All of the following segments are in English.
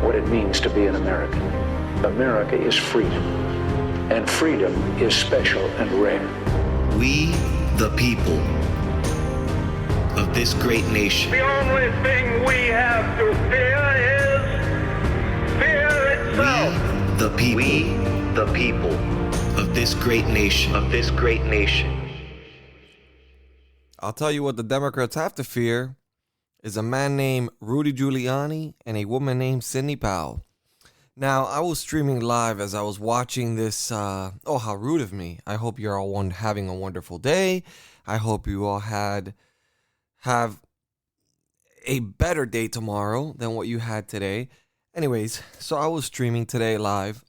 what it means to be an American. America is freedom, and freedom is special and rare. We, the people of this great nation. The only thing we have to fear is fear itself. We, the people of this great nation. I'll tell you what the Democrats have to fear is a man named Rudy Giuliani and a woman named Sidney Powell. Now, I was streaming live as I was watching this. How rude of me. I hope you're all having a wonderful day. I hope you all have a better day tomorrow than what you had today. Anyways, so I was streaming today live,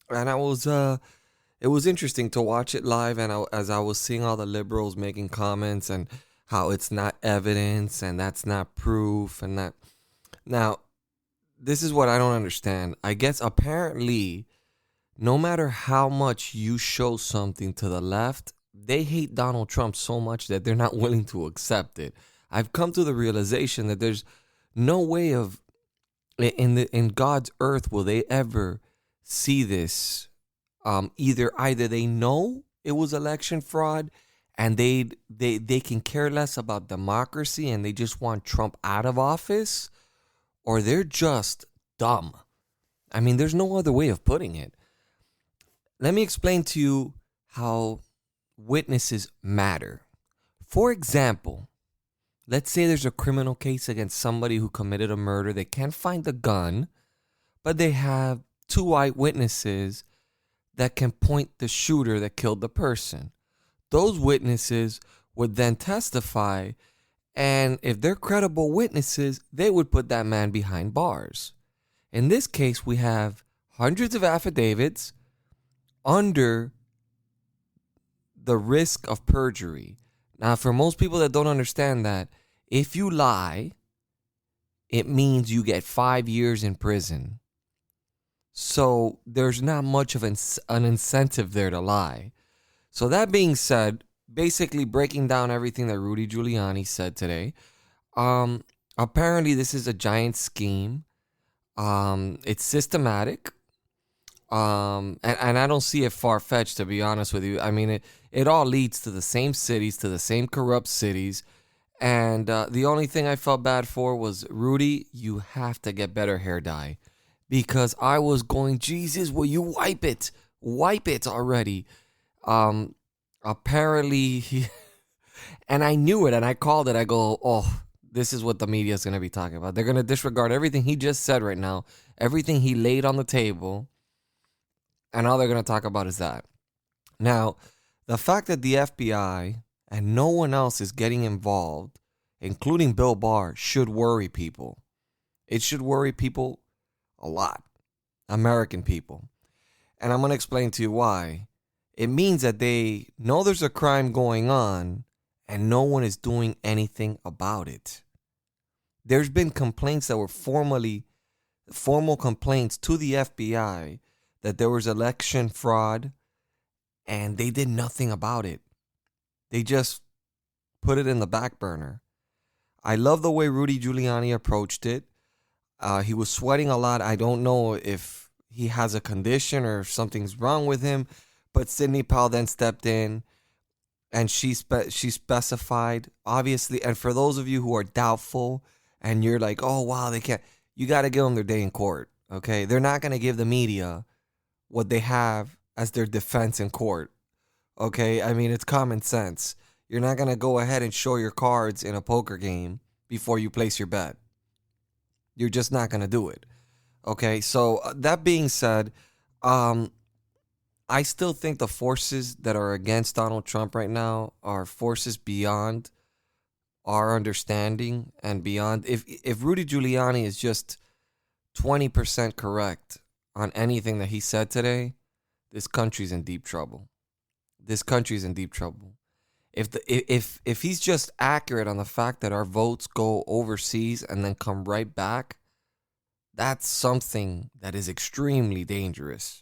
and it was interesting to watch it live, and as I was seeing all the liberals making comments and how it's not evidence and that's not proof and that. Now, this is what I don't understand. I guess apparently, no matter how much you show something to the left, they hate Donald Trump so much that they're not willing to accept it. I've come to the realization that there's no way of in God's earth will they ever see this. Either they know it was election fraud and they can care less about democracy and they just want Trump out of office, or they're just dumb. I mean, there's no other way of putting it. Let me explain to you how witnesses matter. For example, let's say there's a criminal case against somebody who committed a murder. They can't find the gun, but they have 2 eyewitnesses that can point the shooter that killed the person. Those witnesses would then testify, and if they're credible witnesses, they would put that man behind bars. In this case, we have hundreds of affidavits under the risk of perjury. Now, for most people that don't understand that, if you lie, it means you get 5 years in prison. So there's not much of an incentive there to lie. So that being said, basically breaking down everything that Rudy Giuliani said today, apparently this is a giant scheme. It's systematic. And I don't see it far-fetched, to be honest with you. I mean, it all leads to the same cities, to the same corrupt cities. And the only thing I felt bad for was, Rudy, you have to get better hair dye. Because I was going, Jesus, will you wipe it? Wipe it already. Apparently, and I knew it, and I called it. I go, oh, this is what the media is going to be talking about. They're going to disregard everything he just said right now, everything he laid on the table, and all they're going to talk about is that. Now, the fact that the FBI and no one else is getting involved, including Bill Barr, should worry people. It should worry people a lot. American people. And I'm going to explain to you why. It means that they know there's a crime going on and no one is doing anything about it. There's been complaints that were formal complaints to the FBI that there was election fraud, and they did nothing about it. They just put it in the back burner. I love the way Rudy Giuliani approached it. He was sweating a lot. I don't know if he has a condition or if something's wrong with him. But Sidney Powell then stepped in, and she specified, obviously, and for those of you who are doubtful, and you're like, oh, wow, they can't, you got to give them their day in court, okay? They're not going to give the media what they have as their defense in court, okay? I mean, it's common sense. You're not going to go ahead and show your cards in a poker game before you place your bet. You're just not going to do it, okay? So that being said, I still think the forces that are against Donald Trump right now are forces beyond our understanding and beyond. If Rudy Giuliani is just 20% correct on anything that he said today, this country's in deep trouble. This country's in deep trouble. If he's just accurate on the fact that our votes go overseas and then come right back, that's something that is extremely dangerous.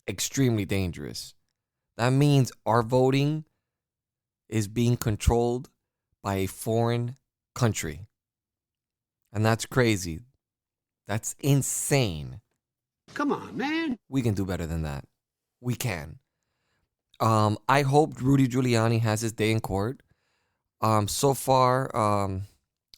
Extremely dangerous. That means our voting is being controlled by a foreign country. And that's crazy. That's insane. Come on, man. We can do better than that. We can. I hope Rudy Giuliani has his day in court. So far,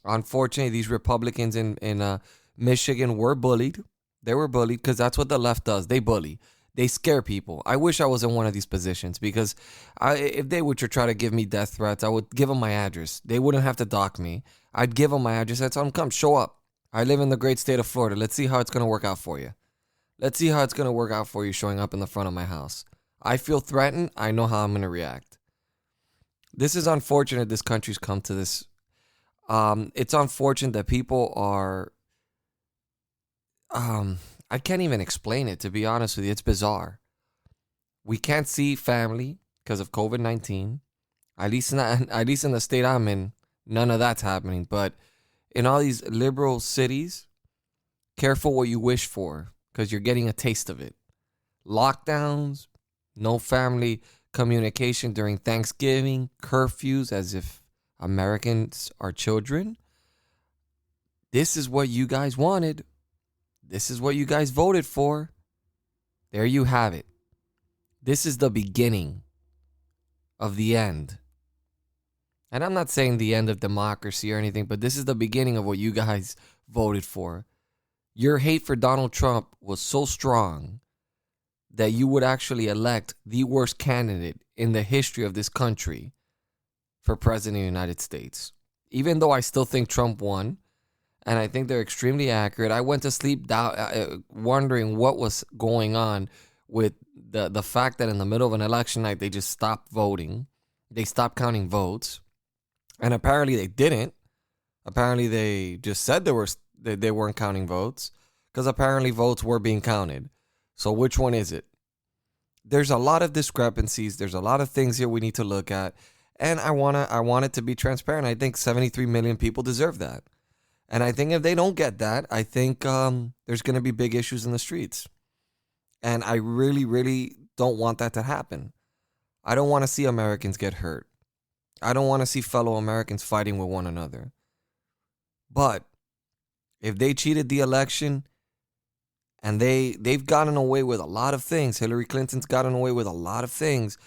unfortunately, these Republicans in Michigan were bullied. They were bullied because that's what the left does. They bully. They scare people. I wish I was in one of these positions because if they were to try to give me death threats, I would give them my address. They wouldn't have to dock me. I'd give them my address. I'd tell them, come, show up. I live in the great state of Florida. Let's see how it's going to work out for you. Let's see how it's going to work out for you showing up in the front of my house. I feel threatened. I know how I'm going to react. This is unfortunate this country's come to this. It's unfortunate that people are... I can't even explain it, to be honest with you. It's bizarre. We can't see family because of COVID-19. At least in the state I'm in, none of that's happening. But in all these liberal cities, careful what you wish for because you're getting a taste of it. Lockdowns, no family communication during Thanksgiving, curfews as if Americans are children. This is what you guys wanted. This is what you guys voted for. There you have it. This is the beginning of the end. And I'm not saying the end of democracy or anything, but this is the beginning of what you guys voted for. Your hate for Donald Trump was so strong that you would actually elect the worst candidate in the history of this country for president of the United States. Even though I still think Trump won, and I think they're extremely accurate, I went to sleep wondering what was going on with the fact that in the middle of an election night, they just stopped voting. They stopped counting votes. And apparently they didn't. Apparently they just said they weren't counting votes because apparently votes were being counted. So which one is it? There's a lot of discrepancies. There's a lot of things here we need to look at. And I want it to be transparent. I think 73 million people deserve that. And I think if they don't get that, I think there's going to be big issues in the streets. And I really, really don't want that to happen. I don't want to see Americans get hurt. I don't want to see fellow Americans fighting with one another. But if they cheated the election and they've gotten away with a lot of things, Hillary Clinton's gotten away with a lot of things,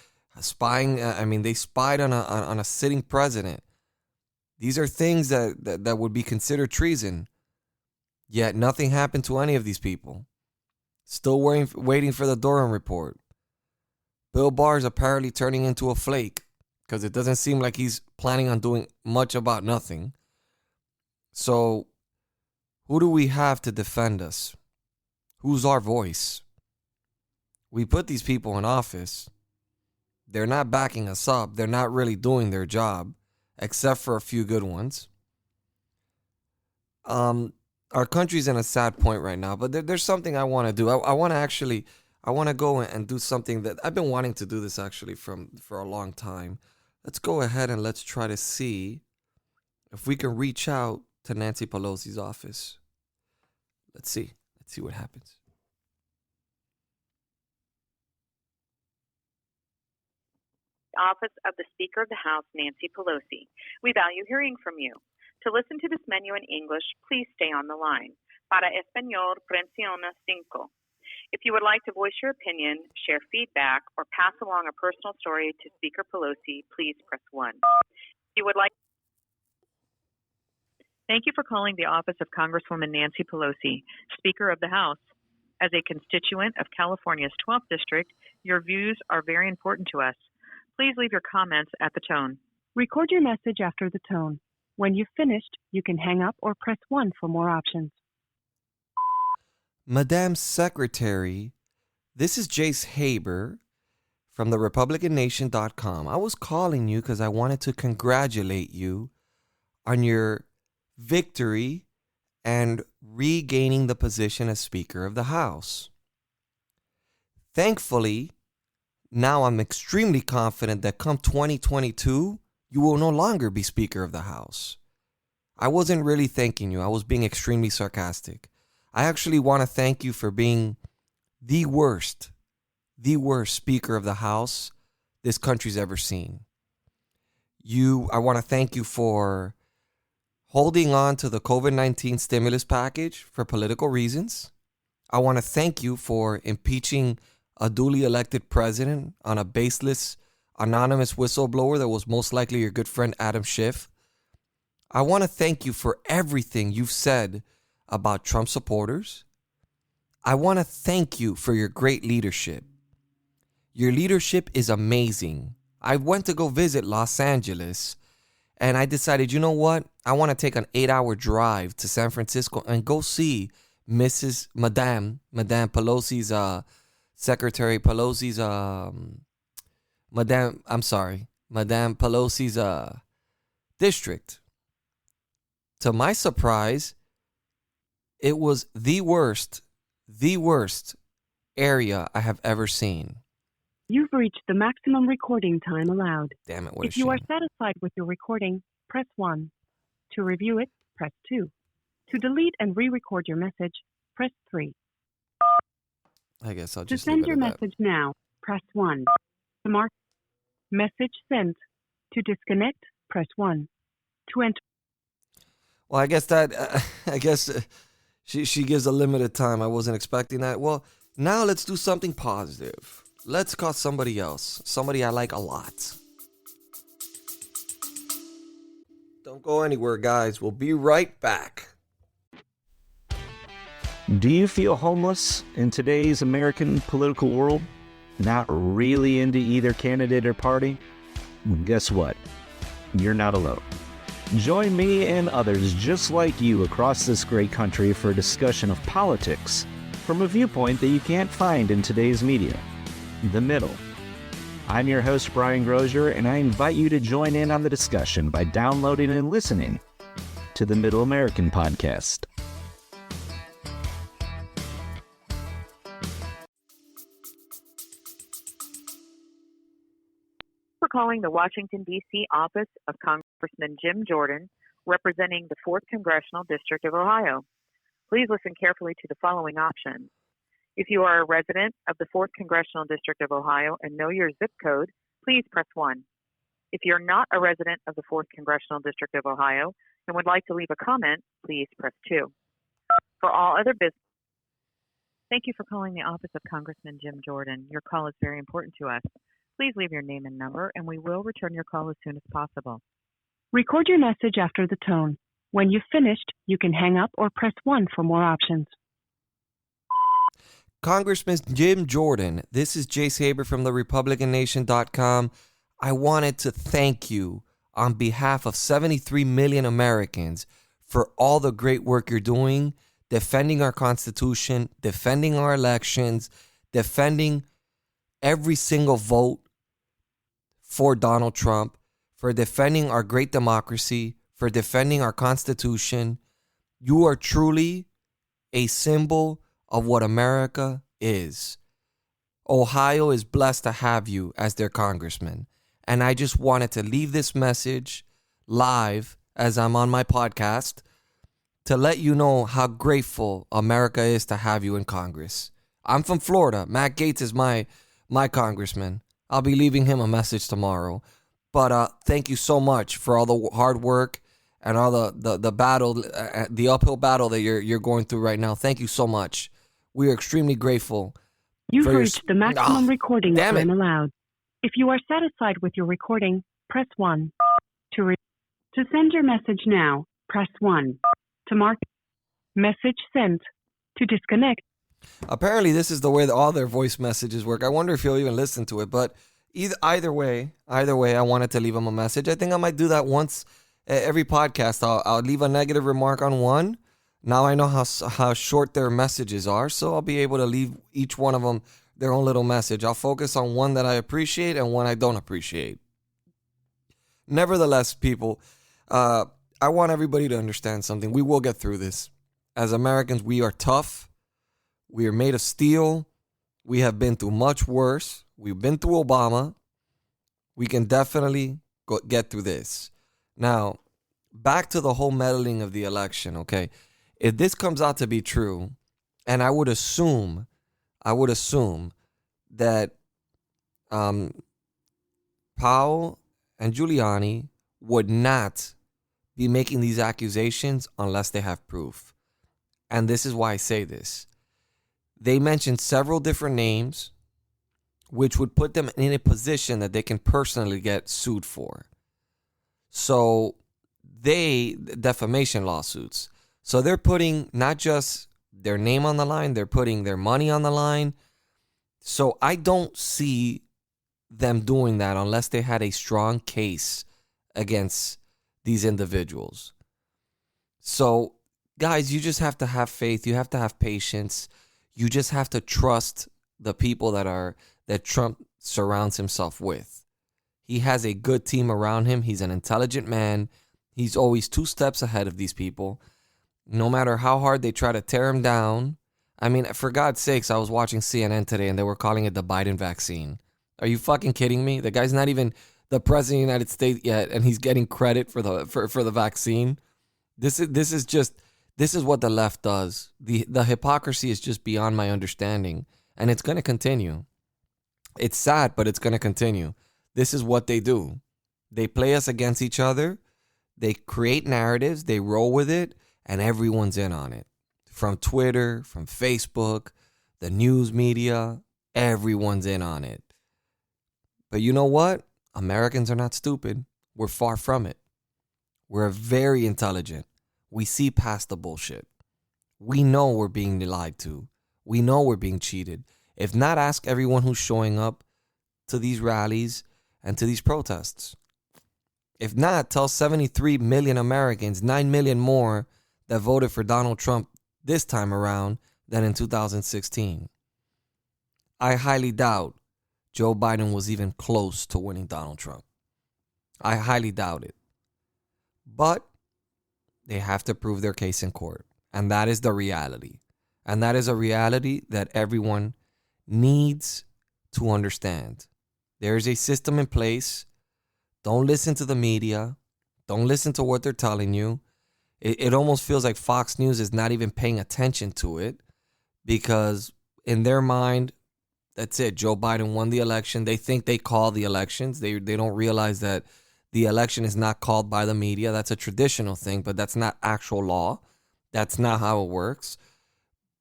spying. They spied on a sitting president. These are things that would be considered treason. Yet nothing happened to any of these people. Still waiting for the Durham report. Bill Barr is apparently turning into a flake because it doesn't seem like he's planning on doing much about nothing. So who do we have to defend us? Who's our voice? We put these people in office. They're not backing us up. They're not really doing their job, except for a few good ones. Our country's in a sad point right now, but there's something I want to do. I want to go and do something that I've been wanting to do this actually for a long time. Let's go ahead and let's try to see if we can reach out to Nancy Pelosi's office. Let's see what happens. Office of the Speaker of the House, Nancy Pelosi. We value hearing from you. To listen to this menu in English, please stay on the line. Para español, presiona 5. If you would like to voice your opinion, share feedback, or pass along a personal story to Speaker Pelosi, please press 1. If you would like... Thank you for calling the office of Congresswoman Nancy Pelosi, Speaker of the House. As a constituent of California's 12th District, your views are very important to us. Please leave your comments at the tone. Record your message after the tone. When you've finished, you can hang up or press 1 for more options. Madam Secretary, this is Jace Haber from the RepublicanNation.com. I was calling you because I wanted to congratulate you on your victory and regaining the position as Speaker of the House. Thankfully, now I'm extremely confident that come 2022, you will no longer be Speaker of the House. I wasn't really thanking you. I was being extremely sarcastic. I actually want to thank you for being the worst Speaker of the House this country's ever seen. I want to thank you for holding on to the COVID-19 stimulus package for political reasons. I want to thank you for impeaching a duly elected president on a baseless, anonymous whistleblower that was most likely your good friend Adam Schiff. I want to thank you for everything you've said about Trump supporters. I want to thank you for your great leadership. Your leadership is amazing. I went to go visit Los Angeles and I decided, you know what? I want to take an 8-hour drive to San Francisco and go see Madame Pelosi's, Secretary Pelosi's, Madame Pelosi's, district. To my surprise, it was the worst area I have ever seen. You've reached the maximum recording time allowed. Damn it, what a If you are shame. satisfied with your recording, press 1. To review it, press 2. To delete and re-record your message, press 3. I guess I'll To just send leave it your at that. message now, press 1. To mark message sent. To disconnect, press 1. To enter. Well, I guess she gives a limited time. I wasn't expecting that. Well, now let's do something positive. Let's call somebody else. Somebody I like a lot. Don't go anywhere, guys. We'll be right back. Do you feel homeless in today's American political world? Not really into either candidate or party? Guess what? You're not alone. Join me and others just like you across this great country for a discussion of politics from a viewpoint that you can't find in today's media. The Middle. I'm your host, Brian Grozier, and I invite you to join in on the discussion by downloading and listening to the Middle American Podcast. For calling the Washington, D.C. office of Congressman Jim Jordan, representing the 4th Congressional District of Ohio. Please listen carefully to the following options. If you are a resident of the 4th Congressional District of Ohio and know your zip code, please press 1. If you're not a resident of the 4th Congressional District of Ohio and would like to leave a comment, please press 2. For all other business, thank you for calling the office of Congressman Jim Jordan. Your call is very important to us. Please leave your name and number, and we will return your call as soon as possible. Record your message after the tone. When you've finished, you can hang up or press 1 for more options. Congressman Jim Jordan, this is Jace Haber from therepublicannation.com. I wanted to thank you on behalf of 73 million Americans for all the great work you're doing, defending our Constitution, defending our elections, defending every single vote for Donald Trump, for defending our great democracy, for defending our Constitution. You are truly a symbol of what America is. Ohio is blessed to have you as their congressman. And I just wanted to leave this message live as I'm on my podcast to let you know how grateful America is to have you in Congress. I'm from Florida. Matt Gaetz is my congressman. I'll be leaving him a message tomorrow. But thank you so much for all the hard work and all the battle, the uphill battle that you're going through right now. Thank you so much. We are extremely grateful. You've reached the maximum recording damn it. time allowed. If you are satisfied with your recording, press 1. To send your message now, press 1. To mark message sent. To disconnect. Apparently, this is the way that all their voice messages work. I wonder if you'll even listen to it. But either way, I wanted to leave them a message. I think I might do that once every podcast. I'll leave a negative remark on one. Now I know how short their messages are, so I'll be able to leave each one of them their own little message. I'll focus on one that I appreciate and one I don't appreciate. Nevertheless, people, I want everybody to understand something. We will get through this. As Americans, we are tough. We are made of steel. We have been through much worse. We've been through Obama. We can definitely get through this. Now, back to the whole meddling of the election, okay? If this comes out to be true, and I would assume that Powell and Giuliani would not be making these accusations unless they have proof. And this is why I say this. They mentioned several different names, which would put them in a position that they can personally get sued for. So defamation lawsuits. So they're putting not just their name on the line, they're putting their money on the line. So I don't see them doing that unless they had a strong case against these individuals. So guys, you just have to have faith. You have to have patience. You just have to trust the people that Trump surrounds himself with. He has a good team around him. He's an intelligent man. He's always 2 steps ahead of these people. No matter how hard they try to tear him down. I mean, for God's sakes, I was watching CNN today and they were calling it the Biden vaccine. Are you fucking kidding me? The guy's not even the president of the United States yet, and he's getting credit for the vaccine. This is what the left does. The hypocrisy is just beyond my understanding, and it's going to continue. It's sad, but it's going to continue. This is what they do. They play us against each other. They create narratives. They roll with it, and everyone's in on it. From Twitter, from Facebook, the news media, everyone's in on it. But you know what? Americans are not stupid. We're far from it. We're very intelligent. We see past the bullshit. We know we're being lied to. We know we're being cheated. If not, ask everyone who's showing up to these rallies and to these protests. If not, tell 73 million Americans, 9 million more, that voted for Donald Trump this time around than in 2016. I highly doubt Joe Biden was even close to winning Donald Trump. I highly doubt it. But they have to prove their case in court. And that is the reality. And that is a reality that everyone needs to understand. There is a system in place. Don't listen to the media. Don't listen to what they're telling you. It almost feels like Fox News is not even paying attention to it, because in their mind, that's it. Joe Biden won the election. They think they call the elections. They don't realize that the election is not called by the media. That's a traditional thing, but that's not actual law. That's not how it works.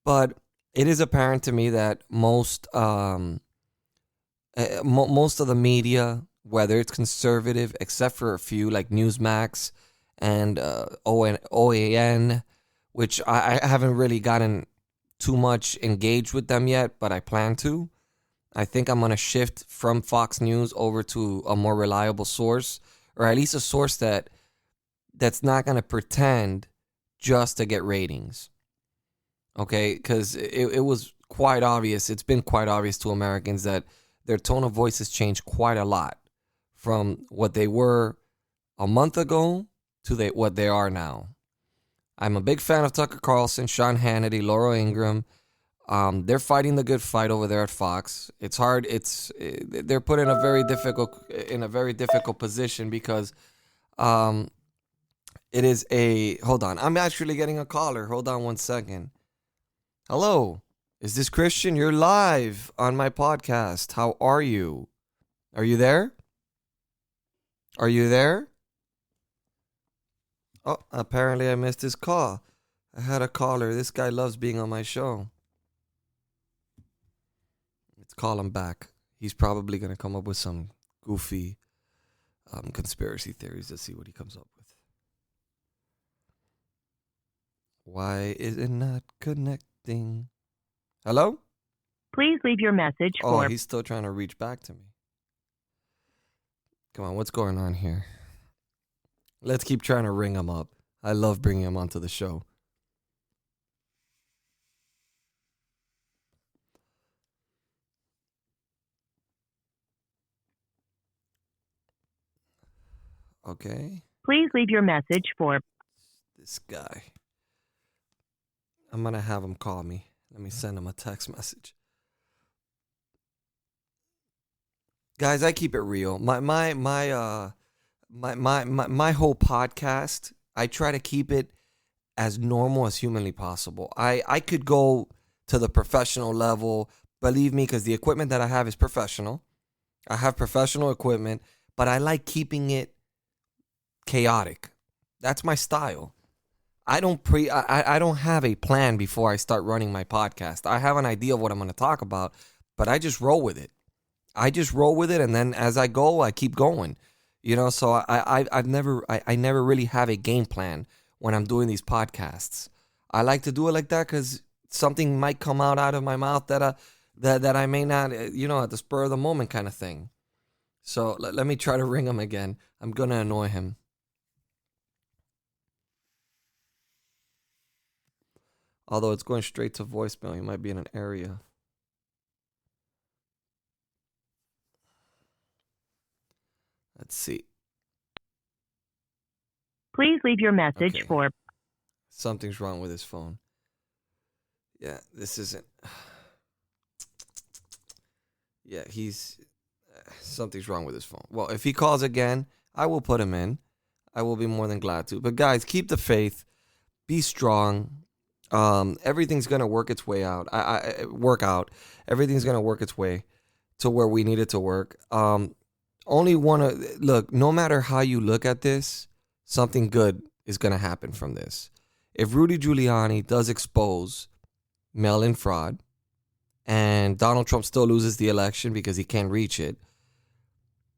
But it is apparent to me that most of the media, whether it's conservative, except for a few like Newsmax and OAN, which I haven't really gotten too much engaged with them yet, but I plan to. I think I'm going to shift from Fox News over to a more reliable source, or at least a source that's not going to pretend just to get ratings. Okay? Because it was quite obvious. It's been quite obvious to Americans that their tone of voice has changed quite a lot from what they were a month ago to what they are now. I'm a big fan of Tucker Carlson, Sean Hannity, Laura Ingraham. They're fighting the good fight over there at Fox. It's hard. They're put in a very difficult position because it is a. Hold on, I'm actually getting a caller. Hold on one second. Hello, is this Christian? You're live on my podcast. How are you? Are you there? Are you there? Oh, apparently I missed his call. I had a caller. This guy loves being on my show. Let's call him back. He's probably going to come up with some goofy conspiracy theories. Let's see what he comes up with. Why is it not connecting? Hello? Please leave your message for... Oh, he's still trying to reach back to me. Come on, what's going on here? Let's keep trying to ring him up. I love bringing him onto the show. Okay. Please leave your message for... This guy. I'm going to have him call me. Let me send him a text message. Guys, I keep it real. My whole podcast, I try to keep it as normal as humanly possible. I could go to the professional level, believe me, because the equipment that I have is professional. I have professional equipment, but I like keeping it chaotic. That's my style. I don't have a plan before I start running my podcast. I have an idea of what I'm going to talk about, but I just roll with it. And then as I go, I keep going. So I never really have a game plan when I'm doing these podcasts. I like to do it like that because something might come out of my mouth that I may not, at the spur of the moment kind of thing. So let me try to ring him again. I'm going to annoy him. Although it's going straight to voicemail, he might be in an area. Let's see. Please leave your message for... Something's wrong with his phone. Yeah, this isn't... Yeah, something's wrong with his phone. Well, if he calls again, I will put him in. I will be more than glad to. But guys, keep the faith. Be strong. Everything's going to work its way out. Everything's going to work its way to where we need it to work. Look, no matter how you look at this, something good is going to happen from this. If Rudy Giuliani does expose mail-in fraud and Donald Trump still loses the election because he can't reach it,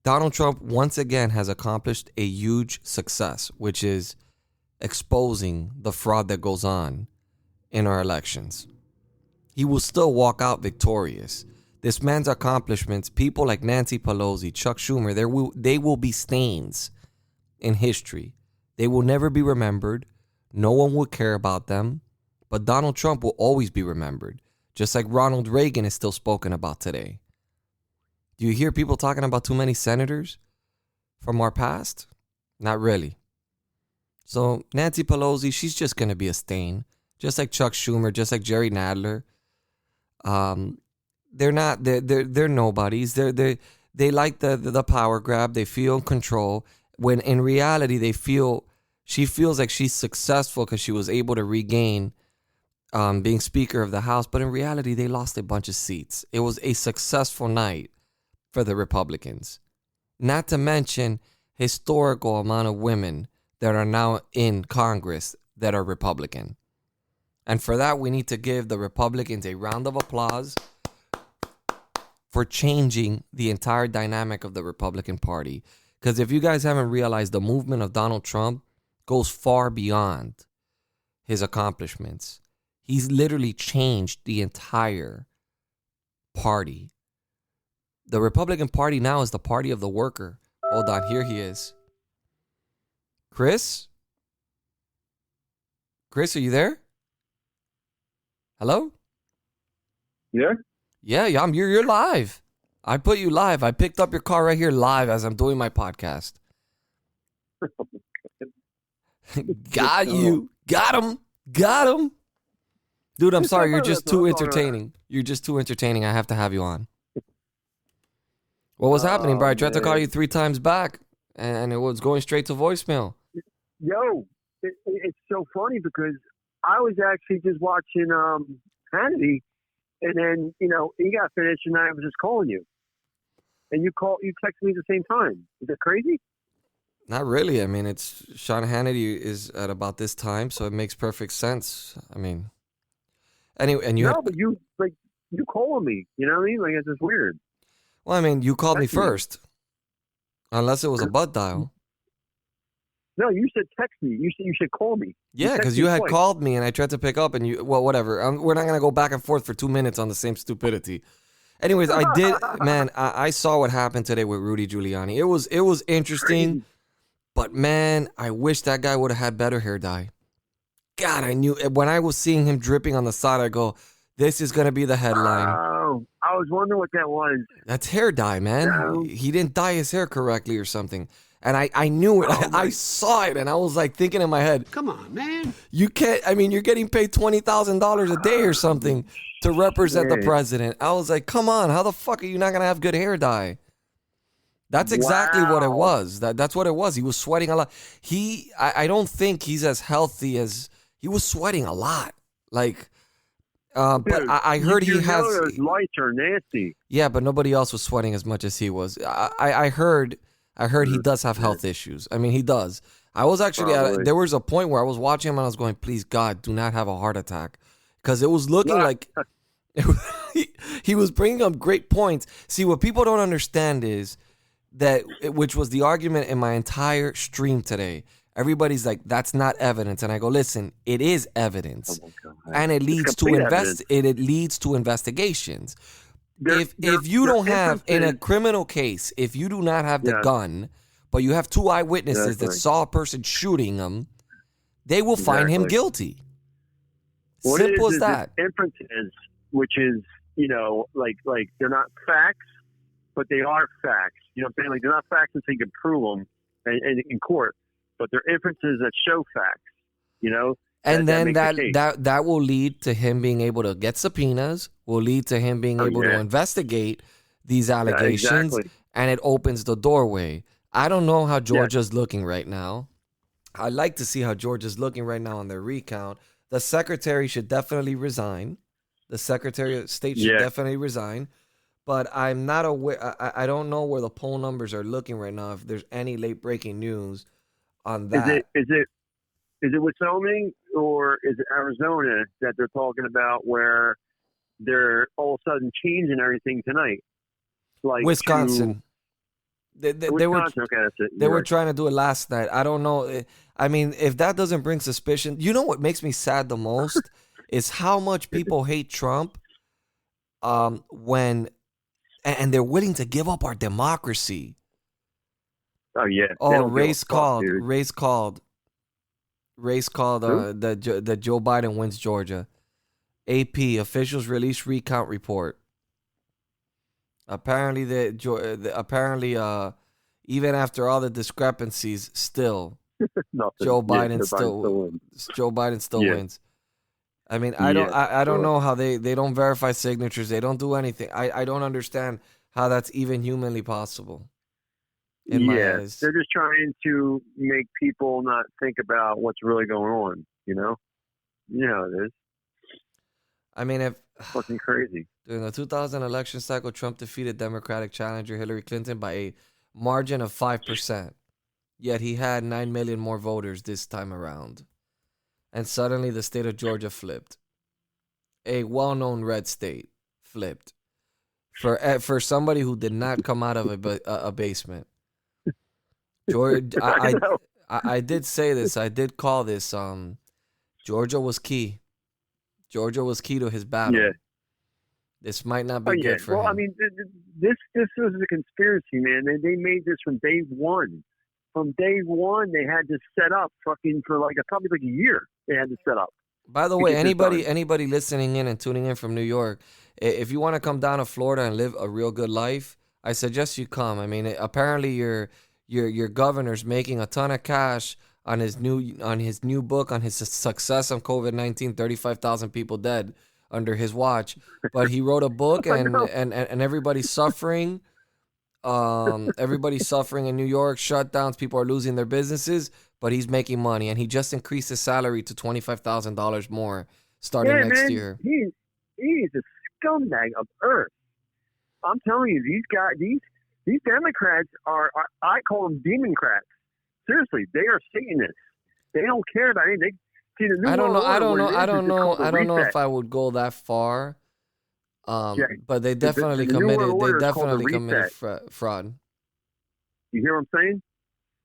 Donald Trump once again has accomplished a huge success, which is exposing the fraud that goes on in our elections. He will still walk out victorious. This man's accomplishments, people like Nancy Pelosi, Chuck Schumer, they will be stains in history. They will never be remembered. No one will care about them. But Donald Trump will always be remembered, just like Ronald Reagan is still spoken about today. Do you hear people talking about too many senators from our past? Not really. So Nancy Pelosi, she's just going to be a stain, just like Chuck Schumer, just like Jerry Nadler. They're nobodies. They like the power grab. They feel in control when in reality she feels like she's successful because she was able to regain being Speaker of the House. But in reality, they lost a bunch of seats. It was a successful night for the Republicans. Not to mention historical amount of women that are now in Congress that are Republican. And for that, we need to give the Republicans a round of applause for changing the entire dynamic of the Republican Party. Because if you guys haven't realized, the movement of Donald Trump goes far beyond his accomplishments. He's literally changed the entire party. The Republican Party now is the party of the worker. Hold on, here he is. Chris? Chris, are you there? Hello? Yeah? Yeah, you're live. I put you live. I picked up your car right here live as I'm doing my podcast. Got you. Got him. Dude, I'm sorry. You're just too entertaining. You're just too entertaining. I have to have you on. What was happening, bro? I tried to call you 3 times back, and it was going straight to voicemail. Yo, it's so funny because I was actually just watching Hannity, and then, he got finished, and I was just calling you. And you text me at the same time. Is that crazy? Not really. I mean, it's Sean Hannity is at about this time, so it makes perfect sense. I mean, anyway, and but you calling me. You know what I mean? Like, it's just weird. Well, I mean, you called me first, unless it was a butt dial. No, you said text me. You said call me. Yeah, because you had called me and I tried to pick up and whatever. We're not going to go back and forth for 2 minutes on the same stupidity. Anyways, I did, man, I saw what happened today with Rudy Giuliani. It was interesting, but man, I wish that guy would have had better hair dye. God, I knew, when I was seeing him dripping on the side, I go, this is going to be the headline. Oh, I was wondering what that was. That's hair dye, man. No. He didn't dye his hair correctly or something. And I knew it. I saw it, and I was like thinking in my head, come on, man. You can't, I mean, you're getting paid $20,000 a day or something to represent the president. I was like, come on, how the fuck are you not going to have good hair dye? That's exactly what it was. That's what it was. He was sweating a lot. I don't think he's as healthy as, he was sweating a lot. Like, but Dude, I heard he has. Those lights are nasty. Yeah, but nobody else was sweating as much as he was. I heard he does have health issues. I mean, he does. I was actually Probably. there was a point where I was watching him and I was going, please God, do not have a heart attack, because it was looking like he was bringing up great points. See, what people don't understand is that, which was the argument in my entire stream today. Everybody's like, that's not evidence, and I go, listen, it is evidence, and it leads to it leads to investigations. If you don't have in a criminal case, if you do not have the gun, but you have 2 eyewitnesses that saw a person shooting him, they will find him guilty. Simple as that. Inferences, which is, you know, like they're not facts, but they are facts. You know what I'm saying? Like, they're not facts until you can prove them in court, but they're inferences that show facts, you know? And then that will lead to him being able to get subpoenas, will lead to him being able to investigate these allegations, and it opens the doorway. I don't know how Georgia's looking right now. I'd like to see how Georgia's looking right now on their recount. The secretary should definitely resign. The Secretary of State should definitely resign. But I'm not aware. I don't know where the poll numbers are looking right now, if there's any late breaking news on that. Is it Wyoming or is it Arizona that they're talking about where they're all of a sudden changing everything tonight? Like Wisconsin. They were They were trying to do it last night. I don't know. I mean, if that doesn't bring suspicion, you know what makes me sad the most is how much people hate Trump. When they're willing to give up our democracy. Oh yeah. Oh, race called. That Joe Biden wins Georgia. AP officials release recount report. Apparently, even after all the discrepancies, still Joe Biden still wins. I mean, I don't know how they don't verify signatures. They don't do anything. I don't understand how that's even humanly possible. In my eyes, they're just trying to make people not think about what's really going on. You know it is. I mean, if fucking crazy. During the 2000 election cycle, Trump defeated Democratic challenger Hillary Clinton by a margin of 5%. Yet he had 9 million more voters this time around. And suddenly the state of Georgia flipped. A well-known red state flipped. For somebody who did not come out of a basement. Georgia, I did say this. I did call this. Georgia was key. Georgia was key to his battle. Yeah. This might not be good for him. I mean, this was a conspiracy, man. They made this from day one. From day one, they had this set up fucking for probably a year. They had this set up. By the way, anybody listening in and tuning in from New York, if you want to come down to Florida and live a real good life, I suggest you come. I mean, apparently your governor's making a ton of cash on his new book on his success on COVID-19. 35,000 people dead under his watch, but he wrote a book and everybody's suffering. Everybody's suffering in New York. Shutdowns. People are losing their businesses, but he's making money, and he just increased his salary to $25,000 more starting next year. He's a scumbag of earth. I'm telling you, these Democrats are I call them Democrats. Seriously, they are Satanists. They don't care about anything. See, I don't know if I would go that far. But they definitely committed fraud. You hear what I'm saying?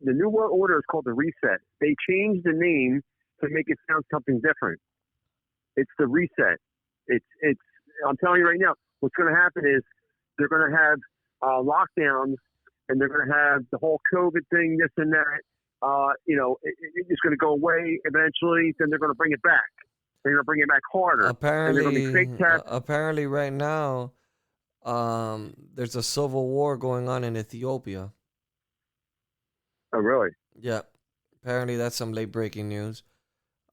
The New World Order is called the Reset. They changed the name to make it sound something different. It's the Reset. It's. I'm telling you right now, what's going to happen is they're going to have lockdowns, and they're going to have the whole COVID thing, this and that. It's going to go away eventually. Then they're going to bring it back. They're going to bring it back harder. Apparently, right now, there's a civil war going on in Ethiopia. Oh, really? Yeah. Apparently, that's some late breaking news.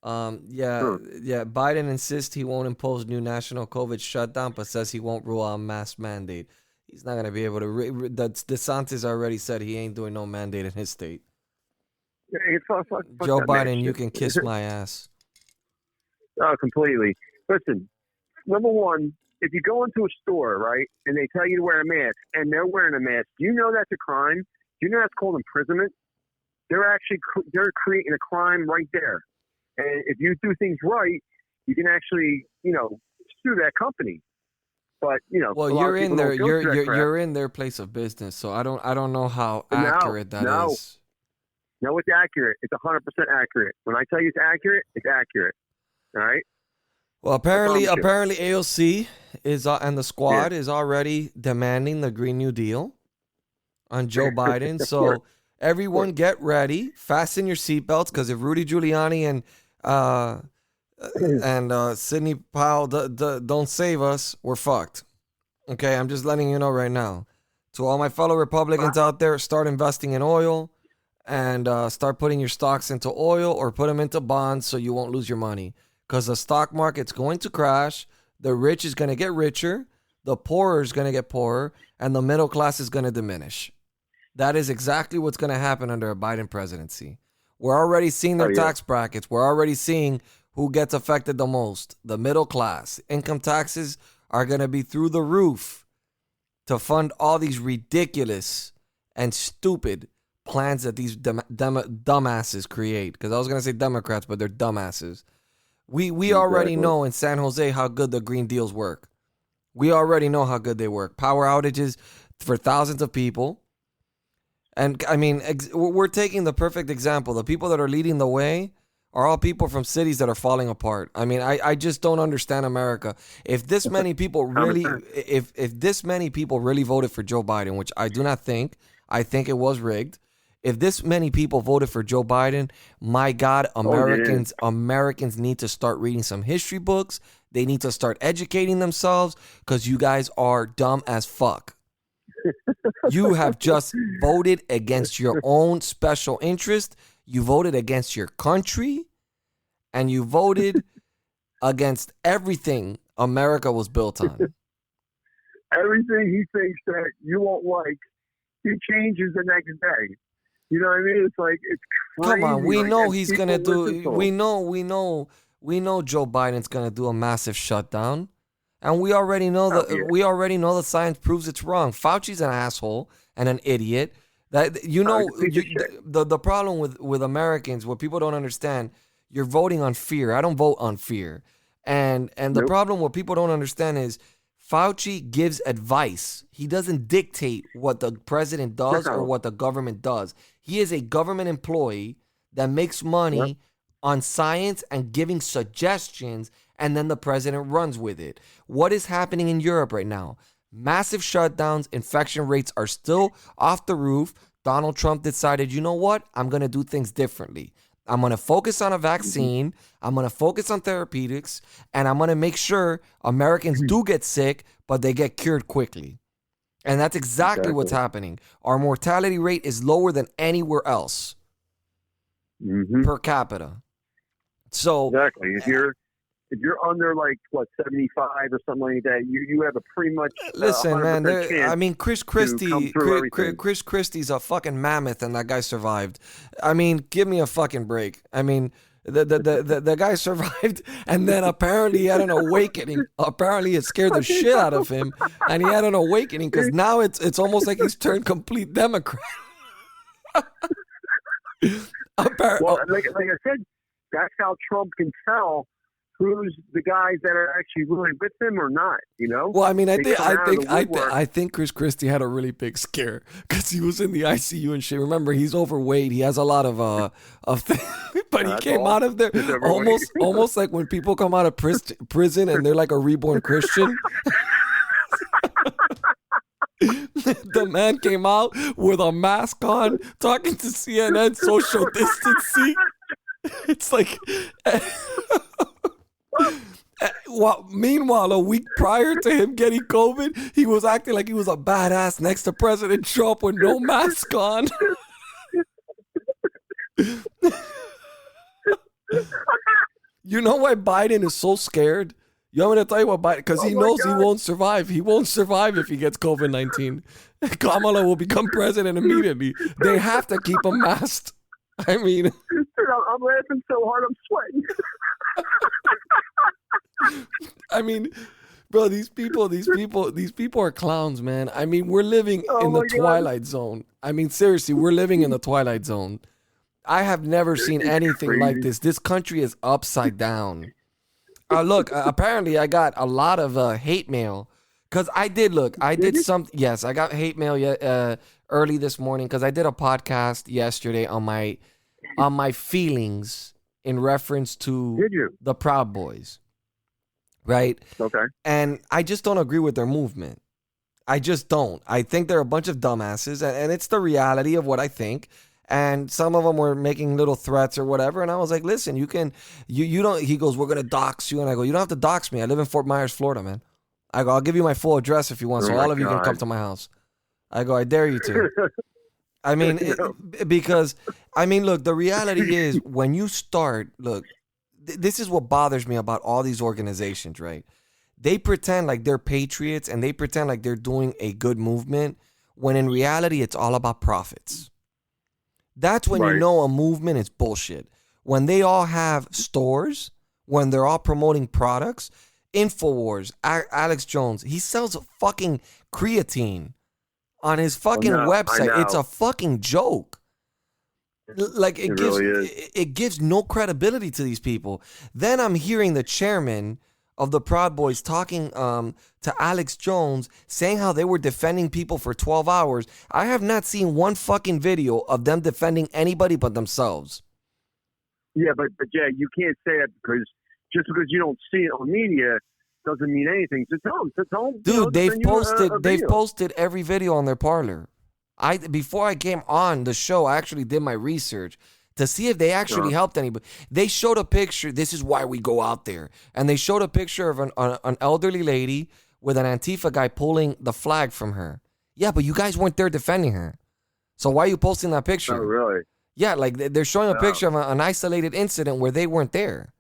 Biden insists he won't impose new national COVID shutdown, but says he won't rule out mask mandate. He's not going to be able to. DeSantis already said he ain't doing no mandate in his state. Fuck Joe Biden, you can kiss my ass. Oh, completely. Listen, number one, if you go into a store, right, and they tell you to wear a mask, and they're wearing a mask, do you know that's a crime? Do you know that's called imprisonment? they're creating a crime right there. And if you do things right, you can actually, sue that company. But well, you're in there. You're in their place of business, so I don't know how accurate that is. No, it's accurate. It's 100% accurate. When I tell you it's accurate, it's accurate. All right. Well, apparently AOC is and the squad is already demanding the Green New Deal on Joe Biden. So everyone, get ready, fasten your seatbelts, because if Rudy Giuliani and Sidney Powell don't save us, we're fucked. Okay, I'm just letting you know right now. To all my fellow Republicans out there, start investing in oil and start putting your stocks into oil or put them into bonds so you won't lose your money. Because the stock market's going to crash, the rich is going to get richer, the poorer is going to get poorer, and the middle class is going to diminish. That is exactly what's going to happen under a Biden presidency. We're already seeing their tax brackets. We're already seeing who gets affected the most. The middle class. Income taxes are going to be through the roof to fund all these ridiculous and stupid plans that these dumbasses create. Because I was going to say Democrats, but they're dumbasses. We already know in San Jose how good the green deals work. We already know how good they work. Power outages for thousands of people. And I mean, we're taking the perfect example. The people that are leading the way are all people from cities that are falling apart. I mean, I just don't understand America. If this many people really, if this many people really voted for Joe Biden, which I do not think, I think it was rigged. If this many people voted for Joe Biden, my God, Americans need to start reading some history books. They need to start educating themselves because you guys are dumb as fuck. You have just voted against your own special interest. You voted against your country, and you voted against everything America was built on. Everything he thinks that you won't like, he changes the next day. You know what I mean? It's like, it's crazy. Come on, we like, know he's gonna do. We know Joe Biden's gonna do a massive shutdown, and we already know the science proves it's wrong. Fauci's an asshole and an idiot. That the problem with Americans, what people don't understand, you're voting on fear. I don't vote on fear, and the problem what people don't understand is Fauci gives advice. He doesn't dictate what the president does or what the government does. He is a government employee that makes money on science and giving suggestions, and then the president runs with it. What is happening in Europe right now? Massive shutdowns, infection rates are still off the roof. Donald Trump decided, you know what? I'm going to do things differently. I'm going to focus on a vaccine. I'm going to focus on therapeutics. And I'm going to make sure Americans do get sick, but they get cured quickly. And that's exactly what's happening. Our mortality rate is lower than anywhere else per capita. So exactly. If you're under 75 or something like that, you have a pretty much listen, man. I mean, Chris Christie's a fucking mammoth, and that guy survived. I mean, give me a fucking break. I mean, the guy survived, and then apparently he had an awakening. Apparently, it scared the shit out of him, and he had an awakening because now it's almost like he's turned complete Democrat. Well, like I said, that's how Trump can tell who's the guys that are actually really with him or not, you know? Well, I mean, I think Chris Christie had a really big scare because he was in the ICU and shit. Remember, he's overweight. He has a lot of things, but he came out of there almost like when people come out of prison and they're like a reborn Christian. The man came out with a mask on, talking to CNN, social distancing. It's like... Well, meanwhile, a week prior to him getting COVID, he was acting like he was a badass next to President Trump with no mask on. You know why Biden is so scared? You want me to tell you what Biden? Because he knows he won't survive. He won't survive if he gets COVID-19. Kamala will become president immediately. They have to keep him masked. I mean, I'm laughing so hard I'm sweating. I mean, bro, these people are clowns, man. I mean, we're living in the Twilight Zone. I mean, seriously, we're living in the Twilight Zone. I have never seen It's anything crazy. like this. This country is upside down. Look, apparently I got a lot of hate mail because I did yes, I got hate mail early this morning because I did a podcast yesterday on my feelings in reference to Did you? the Proud Boys, right? Okay. And I just don't agree with their movement. I just don't. I think they're a bunch of dumbasses, and it's the reality of what I think. And some of them were making little threats or whatever. And I was like, listen, you don't, he goes, we're going to dox you. And I go, you don't have to dox me. I live in Fort Myers, Florida, man. I go, I'll give you my full address if you want. So all of you can come to my house. I go, I dare you to. I mean, because, I mean, look, the reality is when you start, look, this is what bothers me about all these organizations, right? They pretend like they're patriots and they pretend like they're doing a good movement when in reality, it's all about profits. That's when you know a movement is bullshit. When they all have stores, when they're all promoting products. InfoWars, Alex Jones, he sells fucking creatine on his fucking website. It's a fucking joke. Like it gives no credibility to these people. Then I'm hearing the chairman of the Proud Boys talking to Alex Jones, saying how they were defending people for 12 hours. I have not seen one fucking video of them defending anybody but themselves. Yeah, but Jay, you can't say that because just because you don't see it on media doesn't mean anything. Just tell them. Dude, they've posted every video on their Parler. Before I came on the show, I actually did my research to see if they actually helped anybody. They showed a picture. This is why we go out there. And they showed a picture of an elderly lady with an Antifa guy pulling the flag from her. Yeah, but you guys weren't there defending her. So why are you posting that picture? Oh, really? Yeah, like they're showing a picture of an isolated incident where they weren't there.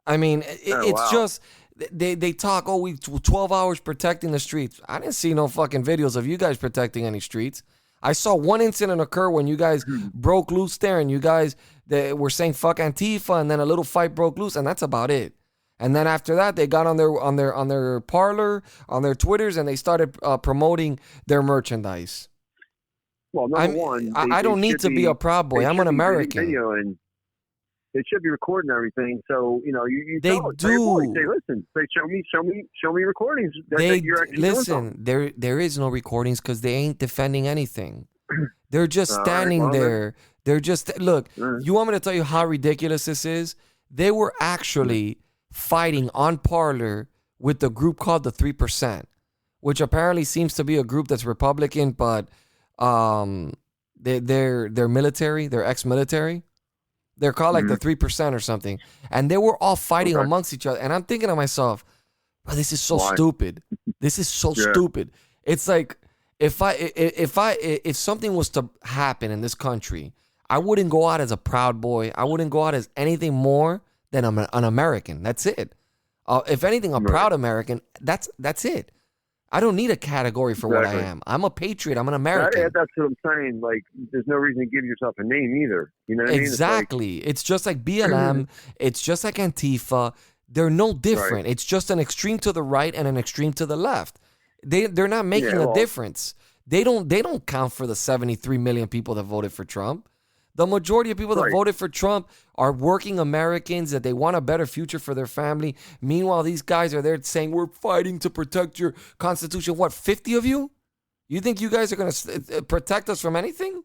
I mean, it's just, they talk, we 12 hours protecting the streets. I didn't see no fucking videos of you guys protecting any streets. I saw one incident occur when you guys broke loose there and you guys were saying fuck Antifa and then a little fight broke loose and that's about it. And then after that, they got on their Parler, on their Twitters and they started promoting their merchandise. Well, number one, I don't need to be a Proud Boy. I'm an American. And they should be recording everything. So you they do. Say, listen, say, show me recordings. There is no recordings because they ain't defending anything. They're just standing there. They're just look. You want me to tell you how ridiculous this is? They were actually fighting on Parler with the group called the 3%, which apparently seems to be a group that's Republican, but they're military. They're ex-military. They're called like the 3% or something. And they were all fighting amongst each other. And I'm thinking to myself, oh, this is so stupid. This is so stupid. It's like if something was to happen in this country, I wouldn't go out as a Proud Boy. I wouldn't go out as anything more than an American. That's it. If anything, a proud American, that's it. I don't need a category for what I am. I'm a patriot. I'm an American. That's what I'm saying. Like, there's no reason to give yourself a name either. You know what I mean? Exactly. It's just like BLM. It's just like Antifa. They're no different. It's just an extreme to the right and an extreme to the left. They're not making a difference. They don't count for the 73 million people that voted for Trump. The majority of people that voted for Trump are working Americans that they want a better future for their family. Meanwhile, these guys are there saying, we're fighting to protect your Constitution. What, 50 of you? You think you guys are going to protect us from anything?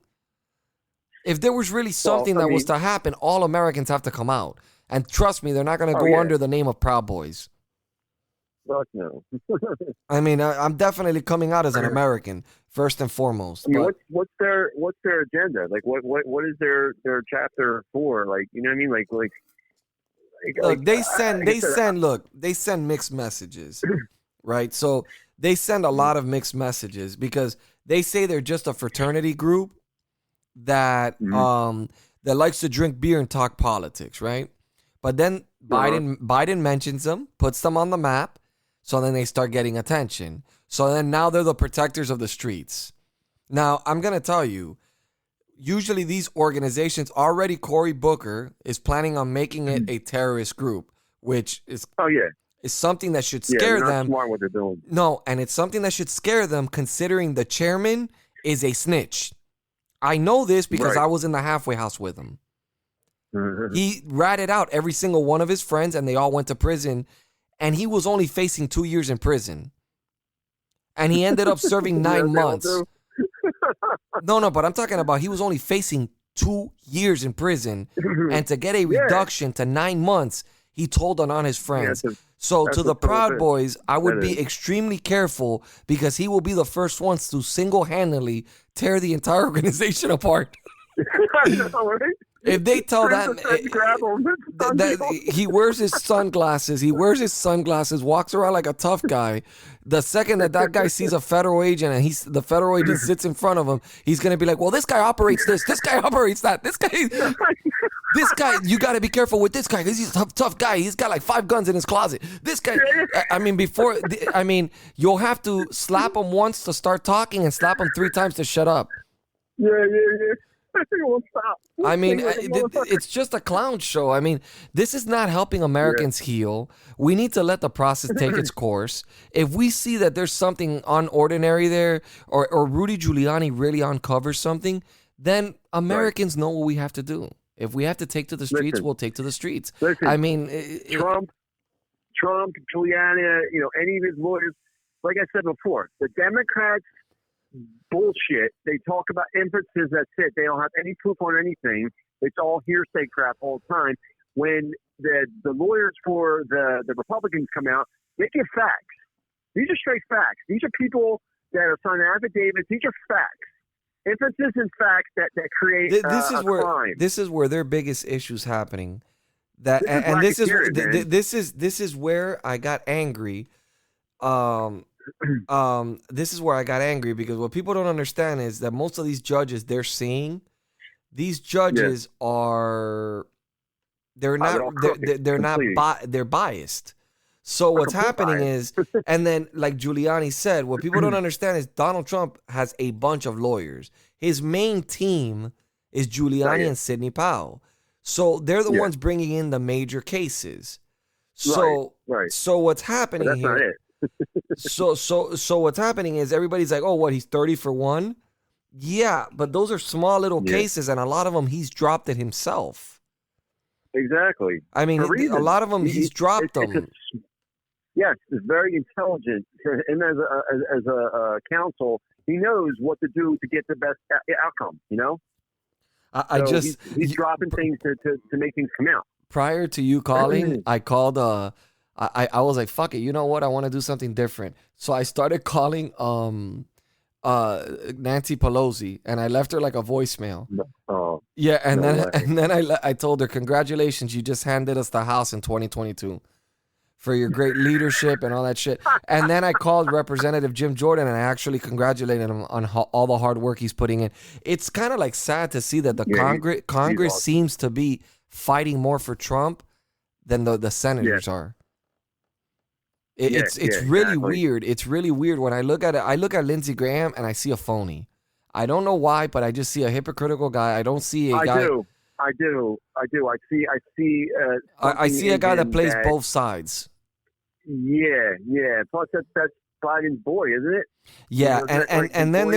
If there was really something that was to happen, all Americans have to come out. And trust me, they're not going to go under the name of Proud Boys. Fuck no. I mean, I'm definitely coming out as an American first and foremost. I mean, what's their agenda? Like, what is their chapter for? Like, you know what I mean? Look, they send mixed messages, right? So they send a lot of mixed messages because they say they're just a fraternity group that that likes to drink beer and talk politics, right? But then Biden mentions them, puts them on the map. So then they start getting attention. So then now they're the protectors of the streets. Now, I'm going to tell you, usually these organizations, already Cory Booker is planning on making it a terrorist group, which is is something that should scare them. Not smart what they're doing. No, and it's something that should scare them considering the chairman is a snitch. I know this because Right. I was in the halfway house with him. Mhm. He ratted out every single one of his friends, and they all went to prison. And he was only facing 2 years in prison. And he ended up serving 9 Yeah, they all months. do. No, but I'm talking about he was only facing 2 years in prison. And to get a Yeah. reduction to 9 months, he told on his friends. that's So that's to the a total Proud bitch. Boys, I would That be is. extremely careful because he will be the first ones to single-handedly tear the entire organization apart. I know, right? If they tell Friends that, are trying to grab him. It's a done deal. he wears his sunglasses. He wears his sunglasses, walks around like a tough guy. The second that guy sees a federal agent and the federal agent sits in front of him, he's gonna be like, "Well, this guy operates this. This guy operates that. This guy. You got to be careful with this guy because he's a tough guy. He's got like 5 guns in his closet. This guy. You'll have to slap him once to start talking and slap him 3 times to shut up. Yeah. I think it won't stop. I mean, it's just a clown show. I mean, this is not helping Americans heal. We need to let the process take its course. If we see that there's something unordinary there, or Rudy Giuliani really uncovers something, then Americans know what we have to do. If we have to take to the streets, we'll take to the streets. Listen, I mean, Trump, Giuliani, any of his lawyers, like I said before, the Democrats bullshit. They talk about inferences. That's it. They don't have any proof on anything. It's all hearsay crap all the time. When the lawyers for the Republicans come out, they give facts. These are straight facts. These are people that are signing affidavits. These are facts. Inferences and facts that create crime. This is where their biggest issues happening. This is where I got angry. This is where I got angry because what people don't understand is that most of these judges they're seeing, these judges are they're biased. So what's happening is, and then like Giuliani said, what people don't understand is Donald Trump has a bunch of lawyers. His main team is Giuliani and Sidney Powell. So they're the ones bringing in the major cases. So so what's happening that's here? not it. So what's happening is everybody's like, oh, what? He's 30 for 1? Yeah, but those are small little cases, and a lot of them he's dropped it himself. Exactly. I mean, a lot of them he's dropped them. Yes, it's very intelligent. And as a counsel, he knows what to do to get the best outcome. He's dropping things to make things come out. Prior to you calling, I called. I was like, fuck it. You know what? I want to do something different. So I started calling Nancy Pelosi, and I left her like a voicemail. Yeah, and then I told her, congratulations, you just handed us the House in 2022 for your great leadership and all that shit. And then I called Representative Jim Jordan, and I actually congratulated him on all the hard work he's putting in. It's kind of like sad to see that the Congress awesome. seems to be fighting more for Trump than the senators are. It's really weird. It's really weird when I look at it. I look at Lindsey Graham and I see a phony. I don't know why, but I just see a hypocritical guy. I don't see a guy. I do. I see. I see a guy that plays both sides. Yeah. Plus, that's Biden's boy, isn't it? Yeah, and then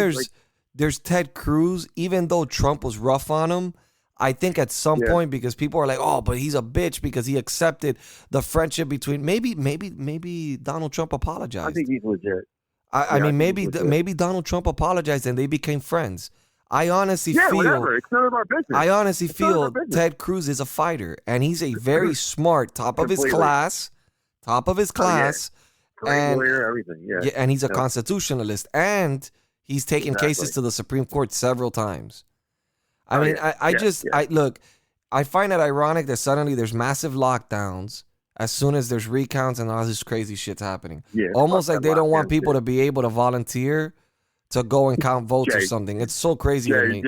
there's Ted Cruz. Even though Trump was rough on him, I think at some point, because people are like, oh, but he's a bitch because he accepted the friendship between maybe Donald Trump apologized. I think he's legit. I mean, maybe Donald Trump apologized and they became friends. I honestly feel whatever. It's none of our business. I honestly feel Ted Cruz is a fighter, and he's a very smart, top of his class, and lawyer, everything. Yeah, and he's a constitutionalist, and he's taken cases to the Supreme Court several times. I mean, I look, I find it ironic that suddenly there's massive lockdowns as soon as there's recounts and all this crazy shit's happening. Yeah, almost like they don't want people to be able to volunteer to go and count votes or something. It's so crazy to me.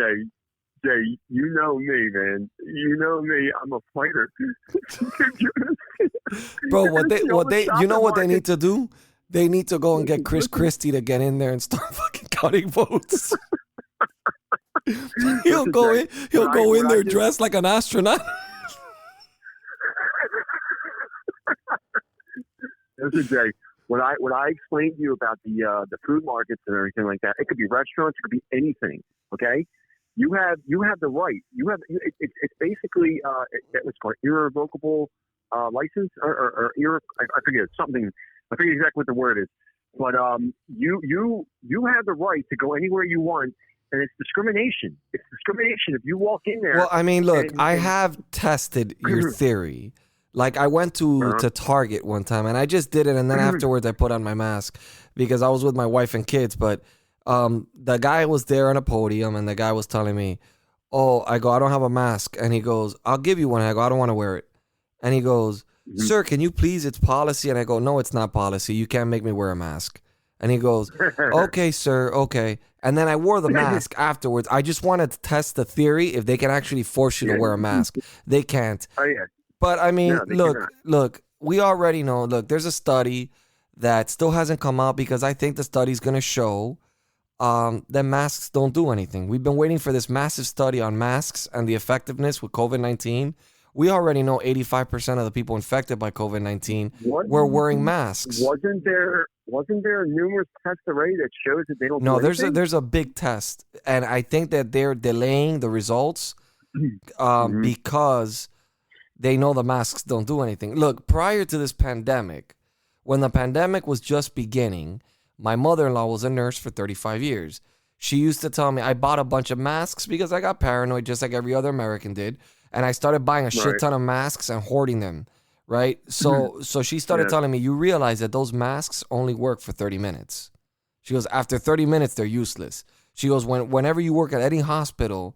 Jay, you know me, man. You know me. I'm a fighter. Bro, what they need to do? They need to go and get Chris Christie to get in there and start fucking counting votes. He'll go in there dressed like an astronaut. Listen, Jay, when I explained to you about the food markets and everything like that, it could be restaurants, it could be anything. Okay, you have the right. It's basically what's called irrevocable license or I forget something. I forget exactly what the word is. But you have the right to go anywhere you want, and it's discrimination. It's discrimination if you walk in there. Well, I mean, look, I have tested your theory. Like, I went to Target one time, and I just did it, and then afterwards I put on my mask because I was with my wife and kids. But the guy was there on a podium, and the guy was telling me, oh, I go, I don't have a mask. And he goes, I'll give you one. I go, I don't want to wear it. And he goes, sir, can you please? It's policy. And I go, no, it's not policy. You can't make me wear a mask. And he goes, okay, sir, okay. And then I wore the mask afterwards. I just wanted to test the theory if they can actually force you to wear a mask. They can't. Oh, yeah. But, I mean, No, look, we already know. Look, there's a study that still hasn't come out because I think the study's going to show that masks don't do anything. We've been waiting for this massive study on masks and the effectiveness with COVID-19. We already know 85% of the people infected by COVID-19 were wearing masks. Wasn't there numerous tests already that shows that they don't do anything? there's a big test. And I think that they're delaying the results because they know the masks don't do anything. Look, prior to this pandemic, when the pandemic was just beginning, my mother-in-law was a nurse for 35 years. She used to tell me, I bought a bunch of masks because I got paranoid just like every other American did. And I started buying a shit ton of masks and hoarding them, right? So she started telling me, you realize that those masks only work for 30 minutes. She goes, after 30 minutes, they're useless. She goes, whenever you work at any hospital,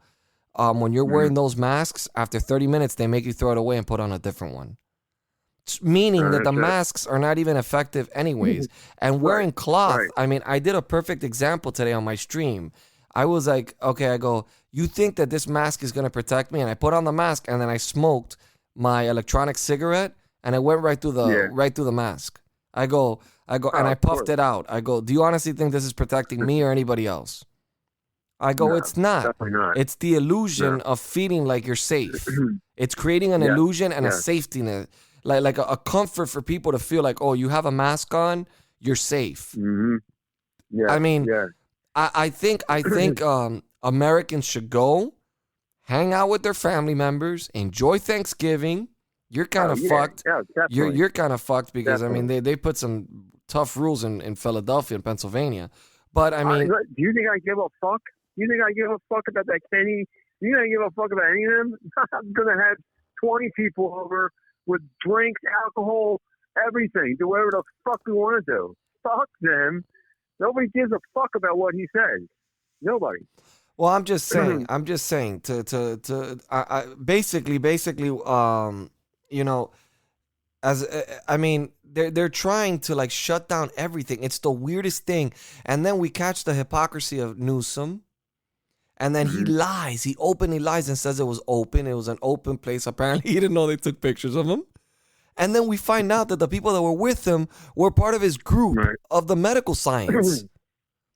when you're wearing those masks, after 30 minutes, they make you throw it away and put on a different one. Meaning that the masks are not even effective anyways. And wearing cloth, I mean, I did a perfect example today on my stream. I was like, okay, I go, you think that this mask is going to protect me? And I put on the mask and then I smoked my electronic cigarette and it went right through the mask. I go, and I puffed it out. I go, do you honestly think this is protecting me or anybody else? I go, it's not. Definitely not. It's the illusion of feeling like you're safe. It's creating an illusion and a safety net, like a comfort for people to feel like, oh, you have a mask on, you're safe. Yeah. I mean, I think Americans should go hang out with their family members, enjoy Thanksgiving. You're kind of fucked. Yeah, you're kind of fucked because I mean they put some tough rules in Philadelphia and Pennsylvania. But I mean, do you think I give a fuck? You think I give a fuck about that Kenny? Do you think I give a fuck about any of them? I'm gonna have 20 people over with drinks, alcohol, everything. Do whatever the fuck we want to do. Fuck them. Nobody gives a fuck about what he says. Nobody. Well, I'm just saying. Basically, you know, I mean, they're trying to like shut down everything. It's the weirdest thing. And then we catch the hypocrisy of Newsom. And then he lies. He openly lies and says it was open. It was an open place. Apparently, he didn't know they took pictures of him. And then we find out that the people that were with him were part of his group of the medical science.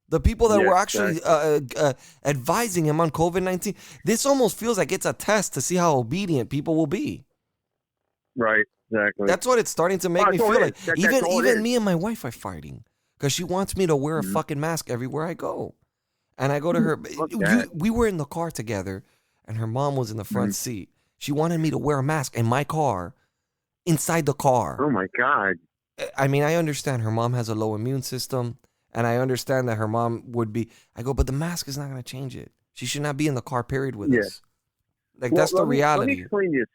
The people that were actually advising him on COVID-19. This almost feels like it's a test to see how obedient people will be. Right, exactly. That's what it's starting to make me feel like. Even me and my wife are fighting because she wants me to wear a fucking mask everywhere I go. And I go to her. We were in the car together, and her mom was in the front seat. She wanted me to wear a mask in my car, inside the car. Oh, my God. I mean, I understand her mom has a low immune system, and I understand that her mom would be. I go, but the mask is not going to change it. She should not be in the car, period, with us. Like, that's the reality. Let me explain this.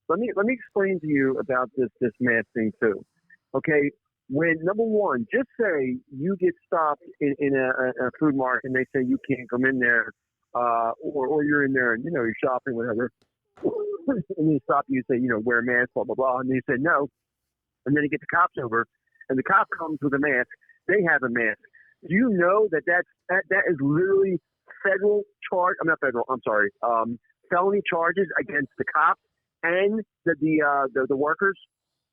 Let me explain to you about this mask thing, too. Okay? When, number one, just say you get stopped in a food market and they say you can't come in there, or you're in there and, you know, you're shopping, whatever, and they stop you and say, you know, wear a mask, blah, blah, blah, and they say no, and then you get the cops over, and the cop comes with a mask, they have a mask. Do you know that is literally felony charges against the cops and the workers?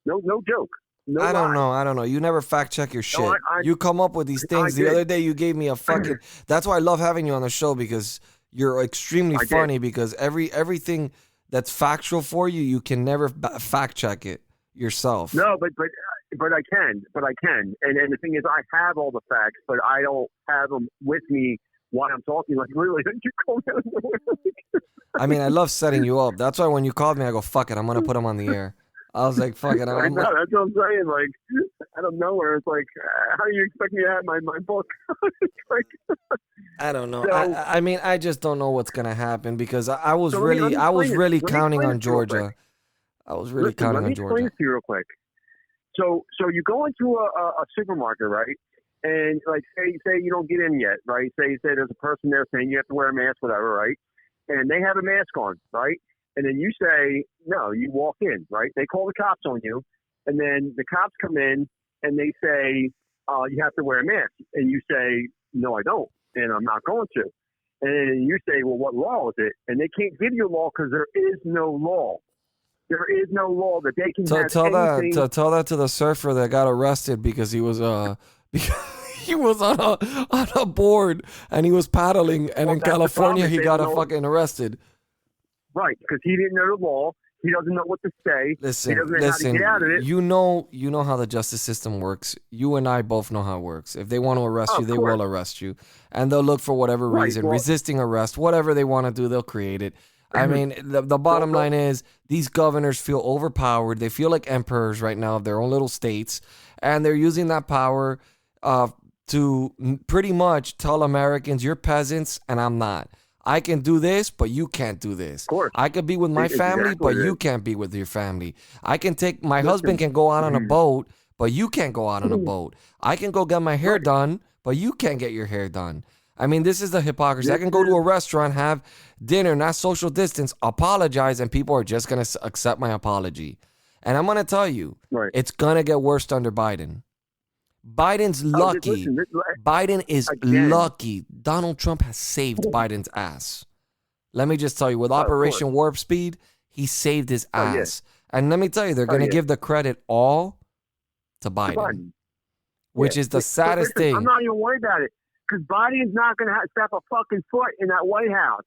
No joke. No I don't know. You never fact check your shit. No, you come up with these things. The other day you gave me a fucking. That's why I love having you on the show because you're extremely funny. Because everything that's factual for you, you can never fact check it yourself. No, but I can. And the thing is, I have all the facts, but I don't have them with me why I'm talking. Like, really? You call me out of nowhere? I mean, I love setting you up. That's why when you called me, I go, fuck it, I'm going to put him on the air. I was like, fuck it. Like, no, that's what I'm saying. Like, out of nowhere, it's like, how do you expect me to have my book? It's like, I don't know. So- I mean, I just don't know what's going to happen because I was So let me really explain it. counting on Let me explain it to you real Georgia. quick. I was really Listen, counting let me on explain Georgia. this to you real quick. So you go into a supermarket, right? And like say you don't get in yet, right? Say there's a person there saying you have to wear a mask, whatever, right? And they have a mask on, right? And then you say no, you walk in, right? They call the cops on you, and then the cops come in and they say you have to wear a mask, and you say no, I don't, and I'm not going to. And you say, well, what law is it? And they can't give you a law because there is no law. There is no law that they can have anything. Tell that to the surfer that got arrested because he was because he was on a board and he was paddling, and Well, in that's the California problem. he They got don't know- fucking arrested. Right, because he didn't know the law. He doesn't know what to say. Listen, he doesn't know how to get out of it. you know how the justice system works. You and I both know how it works. If they want to arrest you, Of they course. will arrest you, and they'll look for whatever Right, reason, well- resisting arrest, whatever they want to do, they'll create it. I mean, the bottom line is these governors feel overpowered. They feel like emperors right now of their own little states, and they're using that power to pretty much tell Americans, you're peasants and I'm not. I can do this, but you can't do this. Of course. I could be with my family, Exactly but it you is. can't be with your family. I can take my husband can go out on a boat, but you can't go out on a boat. I can go get my hair done, but you can't get your hair done. I mean, this is the hypocrisy. I can go to a restaurant, have dinner, not social distance, apologize, and people are just going to accept my apology. And I'm going to tell you, Right. it's going to get worse under Biden. Biden's lucky. listen, Biden is again- lucky. Donald Trump has saved Biden's ass. Let me just tell you, with of Operation Warp Speed, he saved his Oh, yeah. ass. And let me tell you, they're going to yeah. give the credit all to Biden, Biden. which Yeah. is the But saddest listen, thing. I'm not even worried about it because Biden's not going to step a fucking foot in that White House.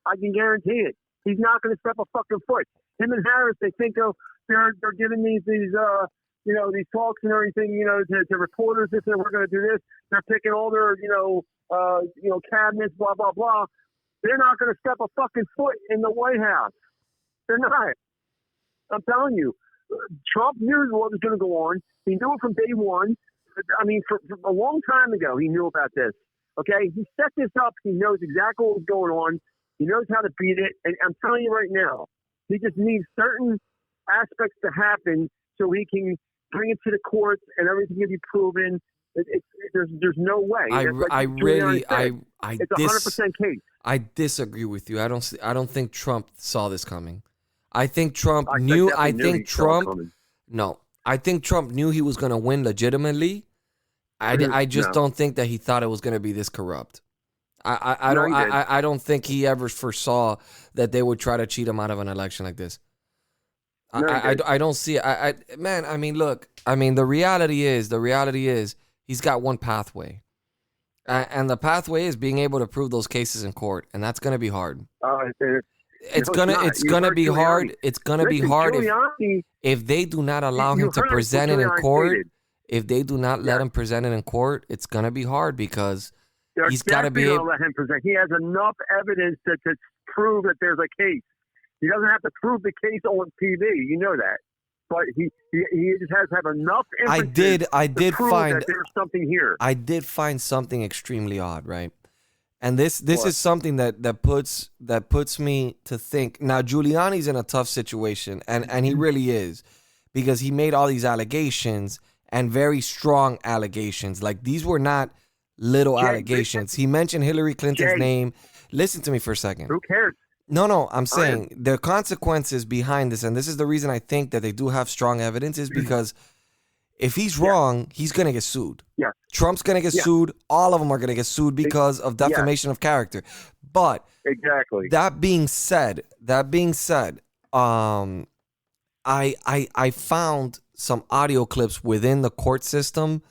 I can guarantee it. He's not going to step a fucking foot. Him and Harris, they think they're giving these these talks and everything, to reporters. This and we're going to do this. They're picking all their cabinets, blah blah blah. They're not going to step a fucking foot in the White House. They're not. I'm telling you, Trump knew what was going to go on. He knew it from day one. I mean, for a long time ago, he knew about this. Okay, he set this up. He knows exactly what was going on. He knows how to beat it. And I'm telling you right now, he just needs certain aspects to happen so he can bring it to the courts and everything can be proven. There's no way. That's like Giuliani said. It's 100% case. I disagree with you. I don't think Trump saw this coming. I think Trump I knew. definitely I knew think he saw it Trump. coming. No, I think Trump knew he was going to win legitimately. I just No. don't think that he thought it was going to be this corrupt. I No, don't. he didn't. I don't think he ever foresaw that they would try to cheat him out of an election like this. No, he didn't. I don't see it. Man, I mean, look. I mean, the reality is he's got one pathway, and the pathway is being able to prove those cases in court, and that's going to be hard. It's No, gonna not. You heard be Giuliani. hard. It's gonna be Listen, hard Giuliani, if they do not allow you him to heard what present it in Giuliani court. stated. If they do not let Yeah. him present it in court, it's gonna be hard because They're he's got to be definitely able. going to let him present. He has enough evidence to prove that there's a case. He doesn't have to prove the case on TV. You know that. But he just has to have enough inferences I to did prove find that there's something here. I did find something extremely odd, right? And this What? is something that puts me to think. Now Giuliani's in a tough situation, and he really is, because he made all these allegations and very strong allegations. Like, these were not little Jay, allegations. He mentioned Hillary Clinton's Jay. name. Listen to me for a second. Who cares? No, I'm saying the consequences behind this, and this is the reason I think that they do have strong evidence, is because if he's wrong, he's going to get sued. Yeah. Trump's going to get Yeah. sued. All of them are going to get sued because of defamation of character. But Exactly. that being said, I found some audio clips within the court system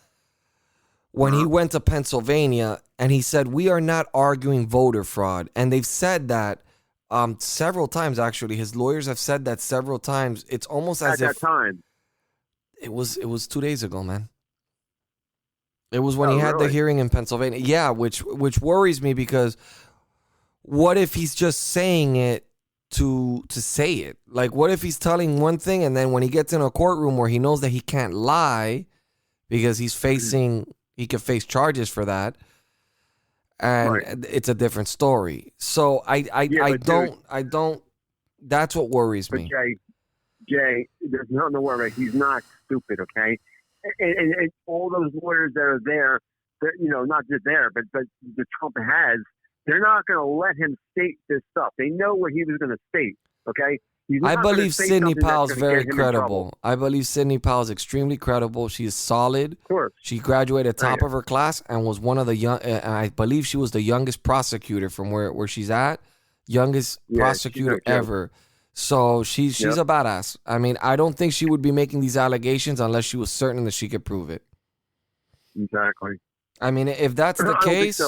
when he went to Pennsylvania, and he said, we are not arguing voter fraud. And they've said that several times, actually. His lawyers have said that several times. It's almost At as that if time. it was 2 days ago, man. It was when he had the hearing in Pennsylvania. Yeah, which worries me because what if he's just saying it to say it? Like, what if he's telling one thing and then when he gets in a courtroom where he knows that he can't lie because he could face charges for that, and it's a different story. So I don't. That's what worries me. Jay, there's nothing to worry about. He's not stupid, okay? And all those lawyers that are there, not just there, but the Trump has, they're not going to let him state this stuff. They know what he was going to state, okay? I believe Sidney Powell's very credible. I believe Sidney Powell's extremely credible. She is solid. Of course. She graduated top of her class and was one of the young, and I believe she was the youngest prosecutor from where she's at. Youngest prosecutor ever. So she's a badass. I mean, I don't think she would be making these allegations unless she was certain that she could prove it. Exactly. I mean, if that's the case,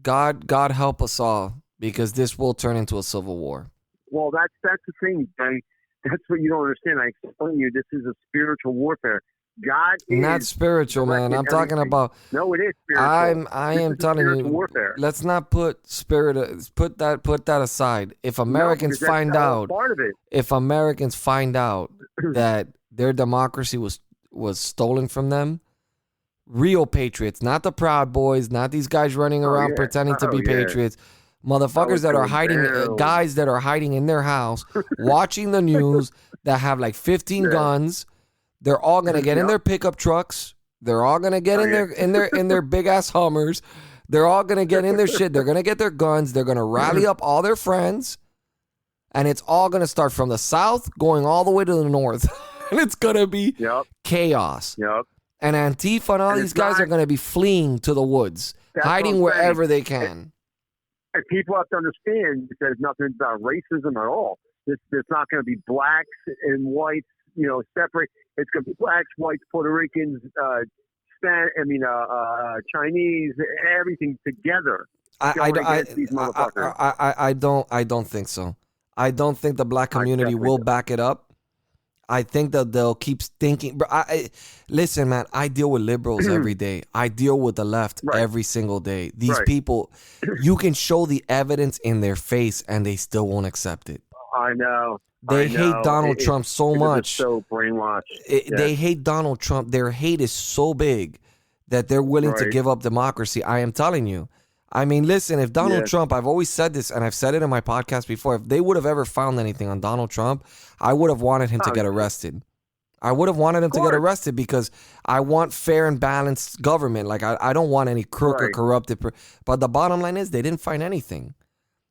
God help us all, because this will turn into a civil war. Well, that's the thing, Jay. That's what you don't understand. I explain to you, this is a spiritual warfare. God is not spiritual, man. I'm talking about. No, it is spiritual. I am telling you. Warfare. Let's not put put that aside. If Americans find out, if Americans find out that their democracy was stolen from them, real patriots, not the Proud Boys, not these guys running around pretending to be patriots. Motherfuckers that are hiding, guys that are hiding in their house, watching the news, that have like 15 guns. They're all gonna get in their pickup trucks. They're all gonna get in their big ass Hummers. They're all gonna get in their shit. They're gonna get their guns. They're gonna rally up all their friends, and it's all gonna start from the south going all the way to the north, and it's gonna be chaos. And Antifa and all these guys are gonna be fleeing to the woods, hiding wherever they can. And people have to understand that there's nothing about racism at all. There's not going to be blacks and whites, separate. It's going to be blacks, whites, Puerto Ricans, Chinese, everything together. I don't think so. I don't think the black community will back it up. I think that they'll keep thinking. Listen, man, I deal with liberals every day. I deal with the left every single day. These people, you can show the evidence in their face and they still won't accept it. I know. They hate Donald Trump so much. So brainwashed. They hate Donald Trump. Their hate is so big that they're willing to give up democracy. I am telling you. I mean, listen, if Donald Trump, I've always said this, and I've said it in my podcast before, if they would have ever found anything on Donald Trump, I would have wanted him to get arrested. I would have wanted him to get arrested because I want fair and balanced government. Like, I don't want any crook or corrupted. But the bottom line is they didn't find anything.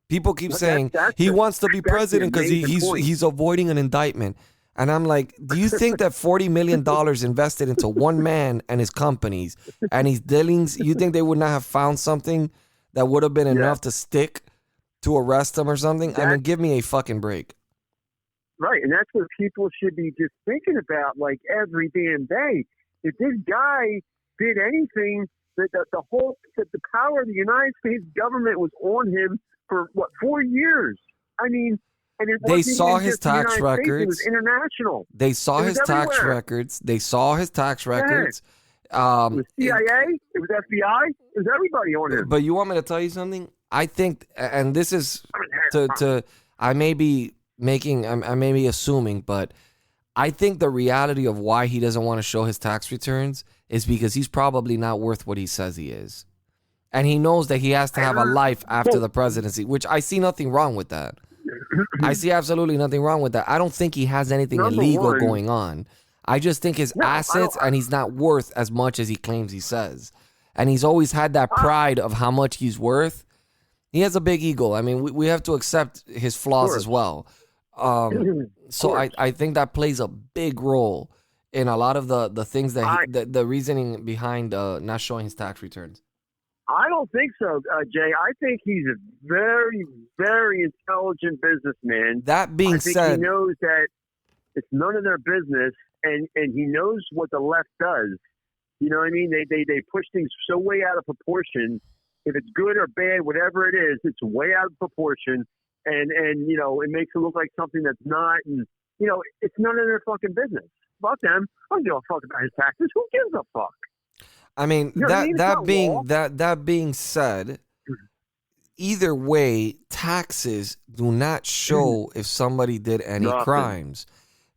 People keep saying he wants to be president because he's avoiding an indictment. And I'm like, do you think that $40 million invested into one man and his companies and his dealings, you think they would not have found something that would have been enough to stick to arrest him or something? I mean, give me a fucking break. Right, and that's what people should be just thinking about, like, every damn day. If this guy did anything, the power of the United States government was on him for, 4 years? I mean, and they saw his tax records. It was international. They saw his tax records. They saw his tax records. It was CIA. It was FBI. It was everybody on him. But you want me to tell you something? I think, and this is I may be assuming, but I think the reality of why he doesn't want to show his tax returns is because he's probably not worth what he says he is. And he knows that he has to have a life after the presidency, which I see nothing wrong with that. I see absolutely nothing wrong with that. I don't think he has anything illegal going on. I just think his assets, and he's not worth as much as he claims he says. And he's always had that pride of how much he's worth. He has a big ego. I mean, we have to accept his flaws as well. So I think that plays a big role in a lot of the things that the reasoning behind not showing his tax returns. I don't think so, Jay. I think he's a very, very intelligent businessman. That being said, he knows that it's none of their business, and he knows what the left does. You know what I mean? They push things so way out of proportion. If it's good or bad, whatever it is, it's way out of proportion, and it makes it look like something that's not. And it's none of their fucking business. Fuck them. I don't give a fuck about his taxes. Who gives a fuck? I mean, You know what I mean? It's not law. that being said, either way, taxes do not show if somebody did any Nothing. crimes.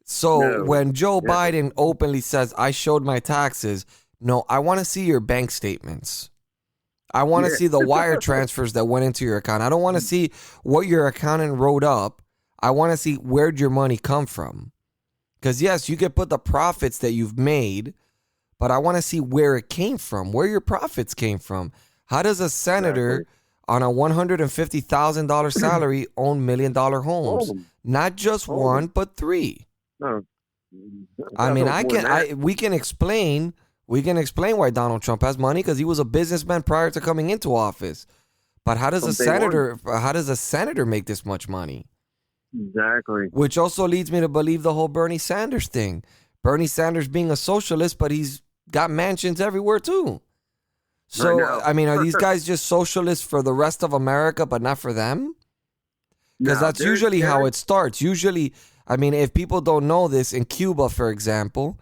So No. when Joe Yeah. Biden openly says, I showed my taxes, no, I want to see your bank statements. I want to Yeah. see the wire transfers that went into your account. I don't want to see what your accountant wrote up. I want to see where'd your money come from. Because yes, you can put the profits that you've made, but I want to see where it came from, where your profits came from. How does a senator on a $150,000 salary own $1 million homes? Not just one, but three. No. I mean, More than that. we can explain why Donald Trump has money because he was a businessman prior to coming into office. But how does a senator make this much money? Exactly. Which also leads me to believe the whole Bernie Sanders thing. Bernie Sanders being a socialist, but he's got mansions everywhere too. So, I mean, are these guys just socialists for the rest of America, but not for them? Because that's usually how it starts. Usually, I mean, if people don't know this, in Cuba, for example,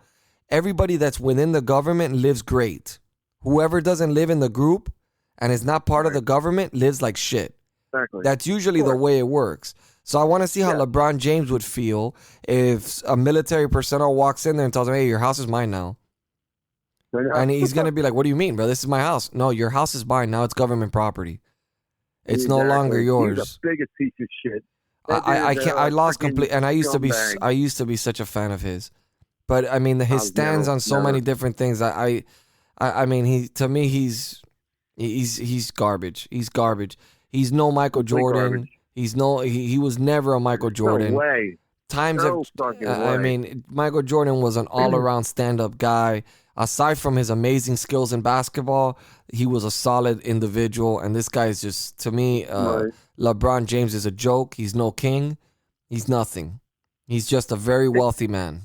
everybody that's within the government lives great. Whoever doesn't live in the group and is not part of the government lives like shit. Exactly. That's usually the way it works. So I want to see how LeBron James would feel if a military personnel walks in there and tells him, hey, your house is mine now. And he's going to be like, what do you mean, bro? This is my house. No, your house is mine. Now it's government property. It's no longer yours. He's the biggest piece of shit. I lost complete, and I used to be such a fan of his. But I mean, his stands on so many different things. I mean, he's garbage. He's garbage. He's no Michael Jordan. He was never a Michael Jordan. No way. I mean, Michael Jordan was an all-around stand-up guy. Aside from his amazing skills in basketball, he was a solid individual. And this guy is just, to me, LeBron James is a joke. He's no king. He's nothing. He's just a very wealthy man.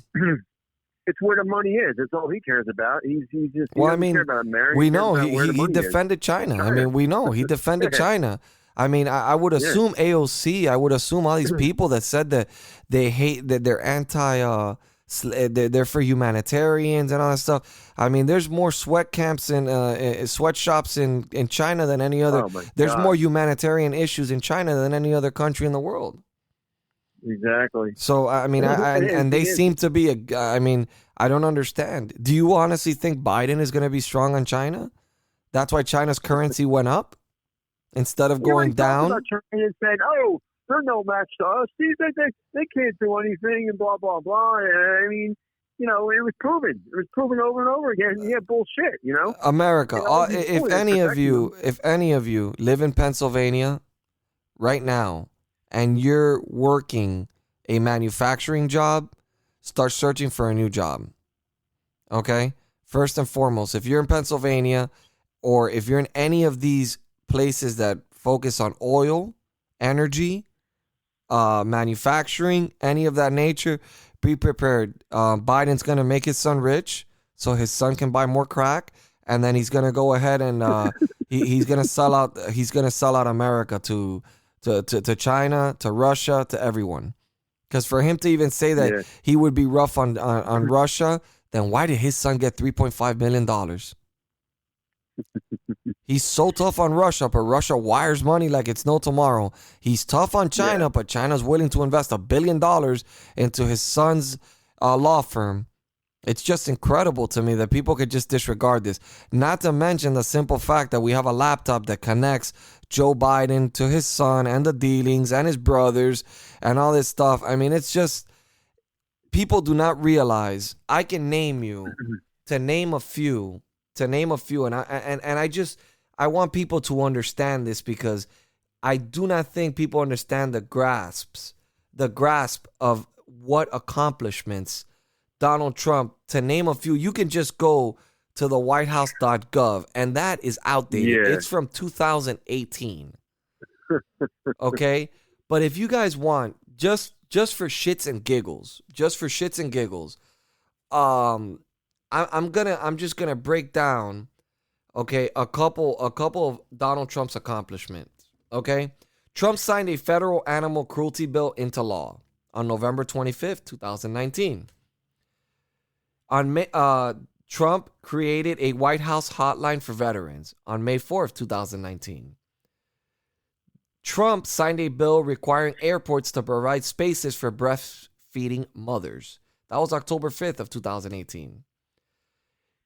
It's where the money is. That's all he cares about. He doesn't care about America. We know he defended China. I mean, we know he defended China. I mean, I would assume AOC. I would assume all these people that said that they hate, that they're anti, they're for humanitarians and all that stuff. I mean, there's more sweat camps and sweatshops in China than any other. There's more humanitarian issues in China than any other country in the world. Exactly. So I mean, and they seem to be I mean, I don't understand. Do you honestly think Biden is going to be strong on China? That's why China's currency went up instead of going down. China said, "Oh, they're no match to us. They can't do anything," and blah blah blah. I mean, you know, it was proven. It was proven over and over again. Yeah, bullshit. You know, America. If any of you live in Pennsylvania right now, and you're working a manufacturing job, start searching for a new job. Okay? First and foremost, if you're in Pennsylvania or if you're in any of these places that focus on oil, energy, manufacturing, any of that nature, be prepared. Biden's going to make his son rich so his son can buy more crack, and then he's going to go ahead and he's going to sell out America to China, to Russia, to everyone. Because for him to even say that he would be rough on Russia, then why did his son get $3.5 million? He's so tough on Russia, but Russia wires money like it's no tomorrow. He's tough on China, but China's willing to invest $1 billion into his son's law firm. It's just incredible to me that people could just disregard this. Not to mention the simple fact that we have a laptop that connects Joe Biden to his son and the dealings and his brothers and all this stuff. I mean, it's just, people do not realize. I can name you, to name a few, and I want people to understand this, because I do not think people understand the grasp of what accomplishments Donald Trump, to name a few. You can just go to the whitehouse.gov, and that is outdated. It's from 2018. Okay? But if you guys want, just for shits and giggles, I'm just gonna break down, okay, a couple of Donald Trump's accomplishments. Okay? Trump signed a federal animal cruelty bill into law on November 25th, 2019. Trump created a White House hotline for veterans on May 4th, 2019. Trump signed a bill requiring airports to provide spaces for breastfeeding mothers. That was October 5th of 2018.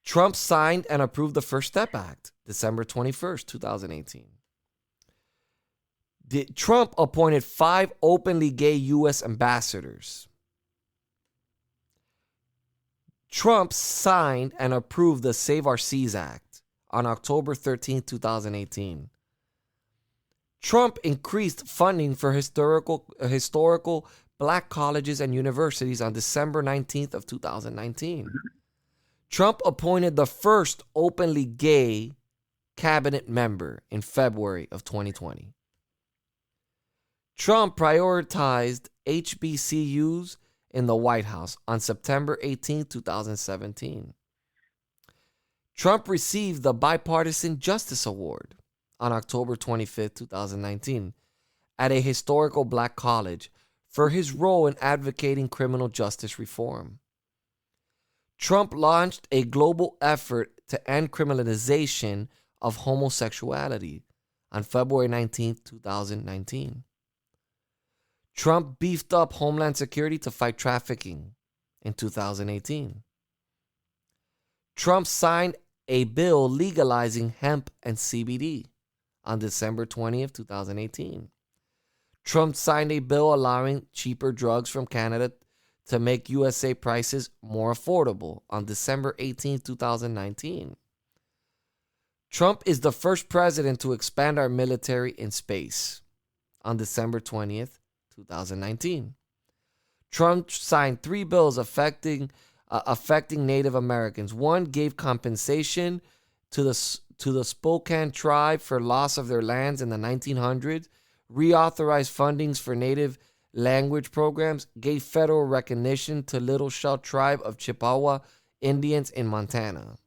Trump signed and approved the First Step Act, December 21st, 2018. Trump appointed 5 openly gay U.S. ambassadors. Trump signed and approved the Save Our Seas Act on October 13, 2018. Trump increased funding for historical black colleges and universities on December 19th of 2019. Trump appointed the first openly gay cabinet member in February of 2020. Trump prioritized HBCUs in the White House on September 18, 2017. Trump received the Bipartisan Justice Award on October 25, 2019, at a historical black college for his role in advocating criminal justice reform. Trump launched a global effort to end criminalization of homosexuality on February 19, 2019. Trump beefed up Homeland Security to fight trafficking in 2018. Trump signed a bill legalizing hemp and CBD on December 20th, 2018. Trump signed a bill allowing cheaper drugs from Canada to make USA prices more affordable on December 18, 2019. Trump is the first president to expand our military in space on December 20th, 2019. Trump signed 3 bills affecting Native Americans. One gave compensation to the Spokane tribe for loss of their lands in the 1900s, reauthorized fundings for Native language programs, gave federal recognition to Little Shell tribe of Chippewa Indians in Montana.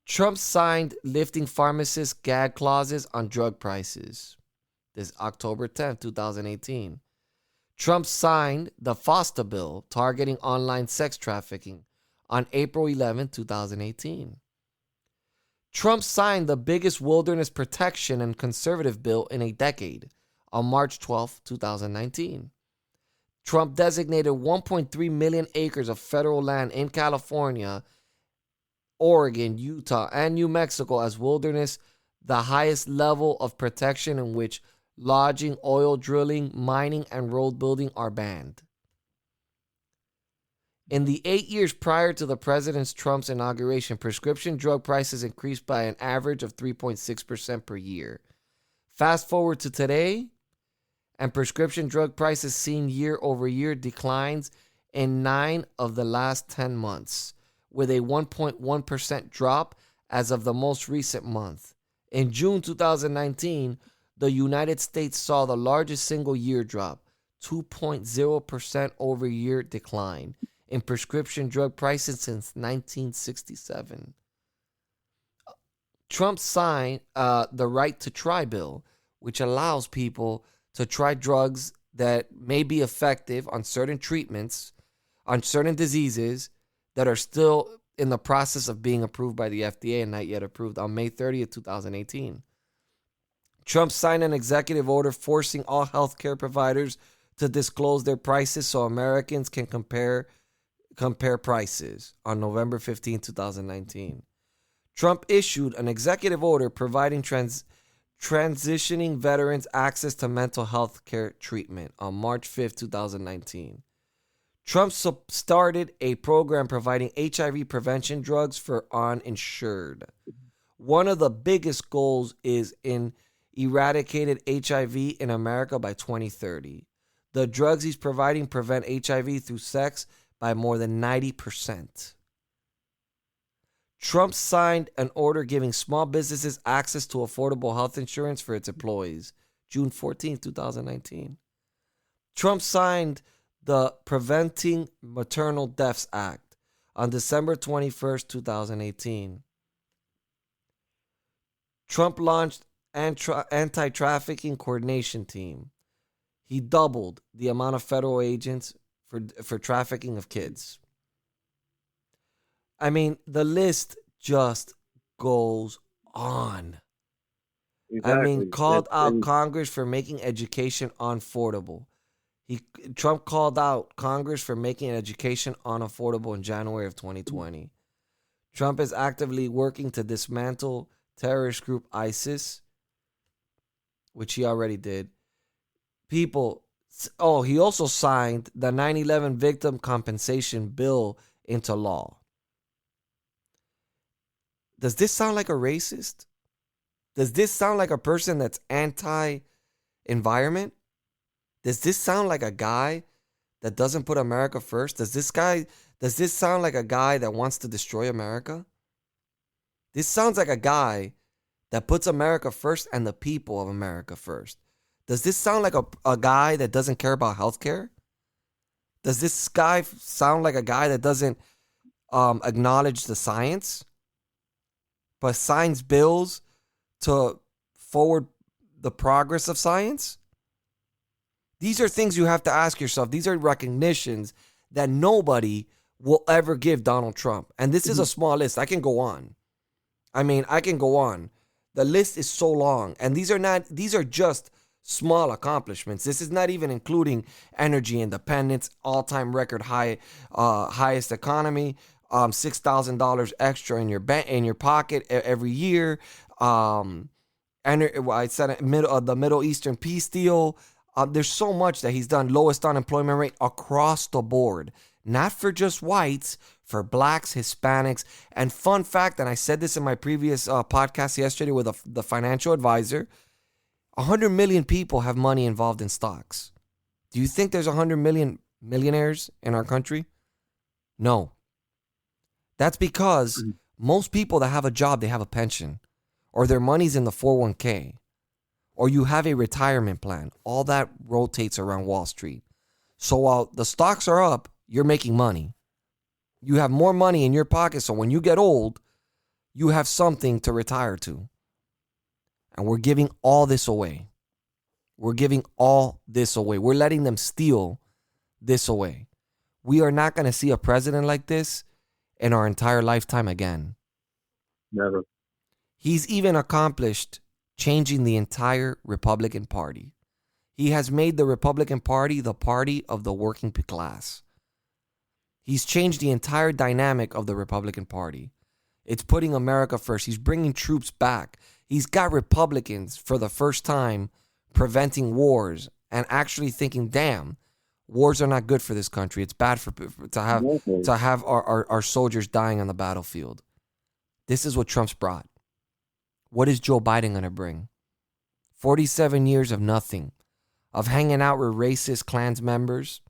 Trump signed lifting pharmacists' gag clauses on drug prices. This October 10th, 2018. Trump signed the FOSTA bill targeting online sex trafficking on April 11, 2018. Trump signed the biggest wilderness protection and conservative bill in a decade on March 12, 2019. Trump designated 1.3 million acres of federal land in California, Oregon, Utah, and New Mexico as wilderness, the highest level of protection in which lodging, oil drilling, mining, and road building are banned. In the 8 years prior to the President Trump's inauguration, prescription drug prices increased by an average of 3.6% per year. Fast forward to today, and prescription drug prices seen year-over-year declines in 9 of the last 10 months, with a 1.1% drop as of the most recent month. In June 2019, the United States saw the largest single year drop, 2.0% over year decline in prescription drug prices since 1967. Trump signed the Right to Try bill, which allows people to try drugs that may be effective on certain treatments, on certain diseases that are still in the process of being approved by the FDA and not yet approved on May 30th, 2018. Trump signed an executive order forcing all healthcare providers to disclose their prices so Americans can compare prices on November 15, 2019. Trump issued an executive order providing transitioning veterans access to mental health care treatment on March 5, 2019. Trump started a program providing HIV prevention drugs for uninsured. One of the biggest goals is in eradicated HIV in America by 2030. The drugs he's providing prevent HIV through sex by more than 90%. Trump signed an order giving small businesses access to affordable health insurance for its employees, June 14, 2019. Trump signed the Preventing Maternal Deaths Act on December 21st, 2018. Trump launched anti-trafficking coordination team. He doubled the amount of federal agents for trafficking of kids. I mean, the list just goes on. Exactly. I mean, called out And Congress for making education unaffordable. Trump called out Congress for making education unaffordable in January of 2020. Trump is actively working to dismantle terrorist group ISIS, which he already did. He also signed the 9/11 victim compensation bill into law. Does this sound like a racist? Does this sound like a person that's anti-environment? Does this sound like a guy that doesn't put America first? Does this sound like a guy that wants to destroy America? This sounds like a guy that puts America first and the people of America first. Does this sound like a guy that doesn't care about healthcare? Does this guy sound like a guy that doesn't acknowledge the science, but signs bills to forward the progress of science? These are things you have to ask yourself. These are recognitions that nobody will ever give Donald Trump. And this is a small list. I can go on. I can go on. The list is so long. And these are just small accomplishments. This is not even including energy independence, all-time record high, highest economy, $6,000 extra in your pocket every year. I said the Middle Eastern peace deal. There's so much that he's done. Lowest unemployment rate across the board, not for just whites, for blacks, Hispanics. And fun fact, and I said this in my previous podcast yesterday with the financial advisor, 100 million people have money involved in stocks. Do you think there's 100 million millionaires in our country? No. That's because most people that have a job, they have a pension, or their money's in the 401k, or you have a retirement plan. All that rotates around Wall Street. So while the stocks are up, you're making money. You have more money in your pocket, so when you get old, you have something to retire to. And we're giving all this away. We're giving all this away. We're letting them steal this away. We are not going to see a president like this in our entire lifetime again. never. He's even accomplished changing the entire Republican Party. He has made the Republican Party the party of the working class. He's changed the entire dynamic of the Republican Party. It's putting America first. He's bringing troops back. He's got Republicans for the first time preventing wars and actually thinking, damn, wars are not good for this country. It's bad to have our soldiers dying on the battlefield. This is what Trump's brought. What is Joe Biden going to bring? 47 years of nothing, of hanging out with racist Klans members,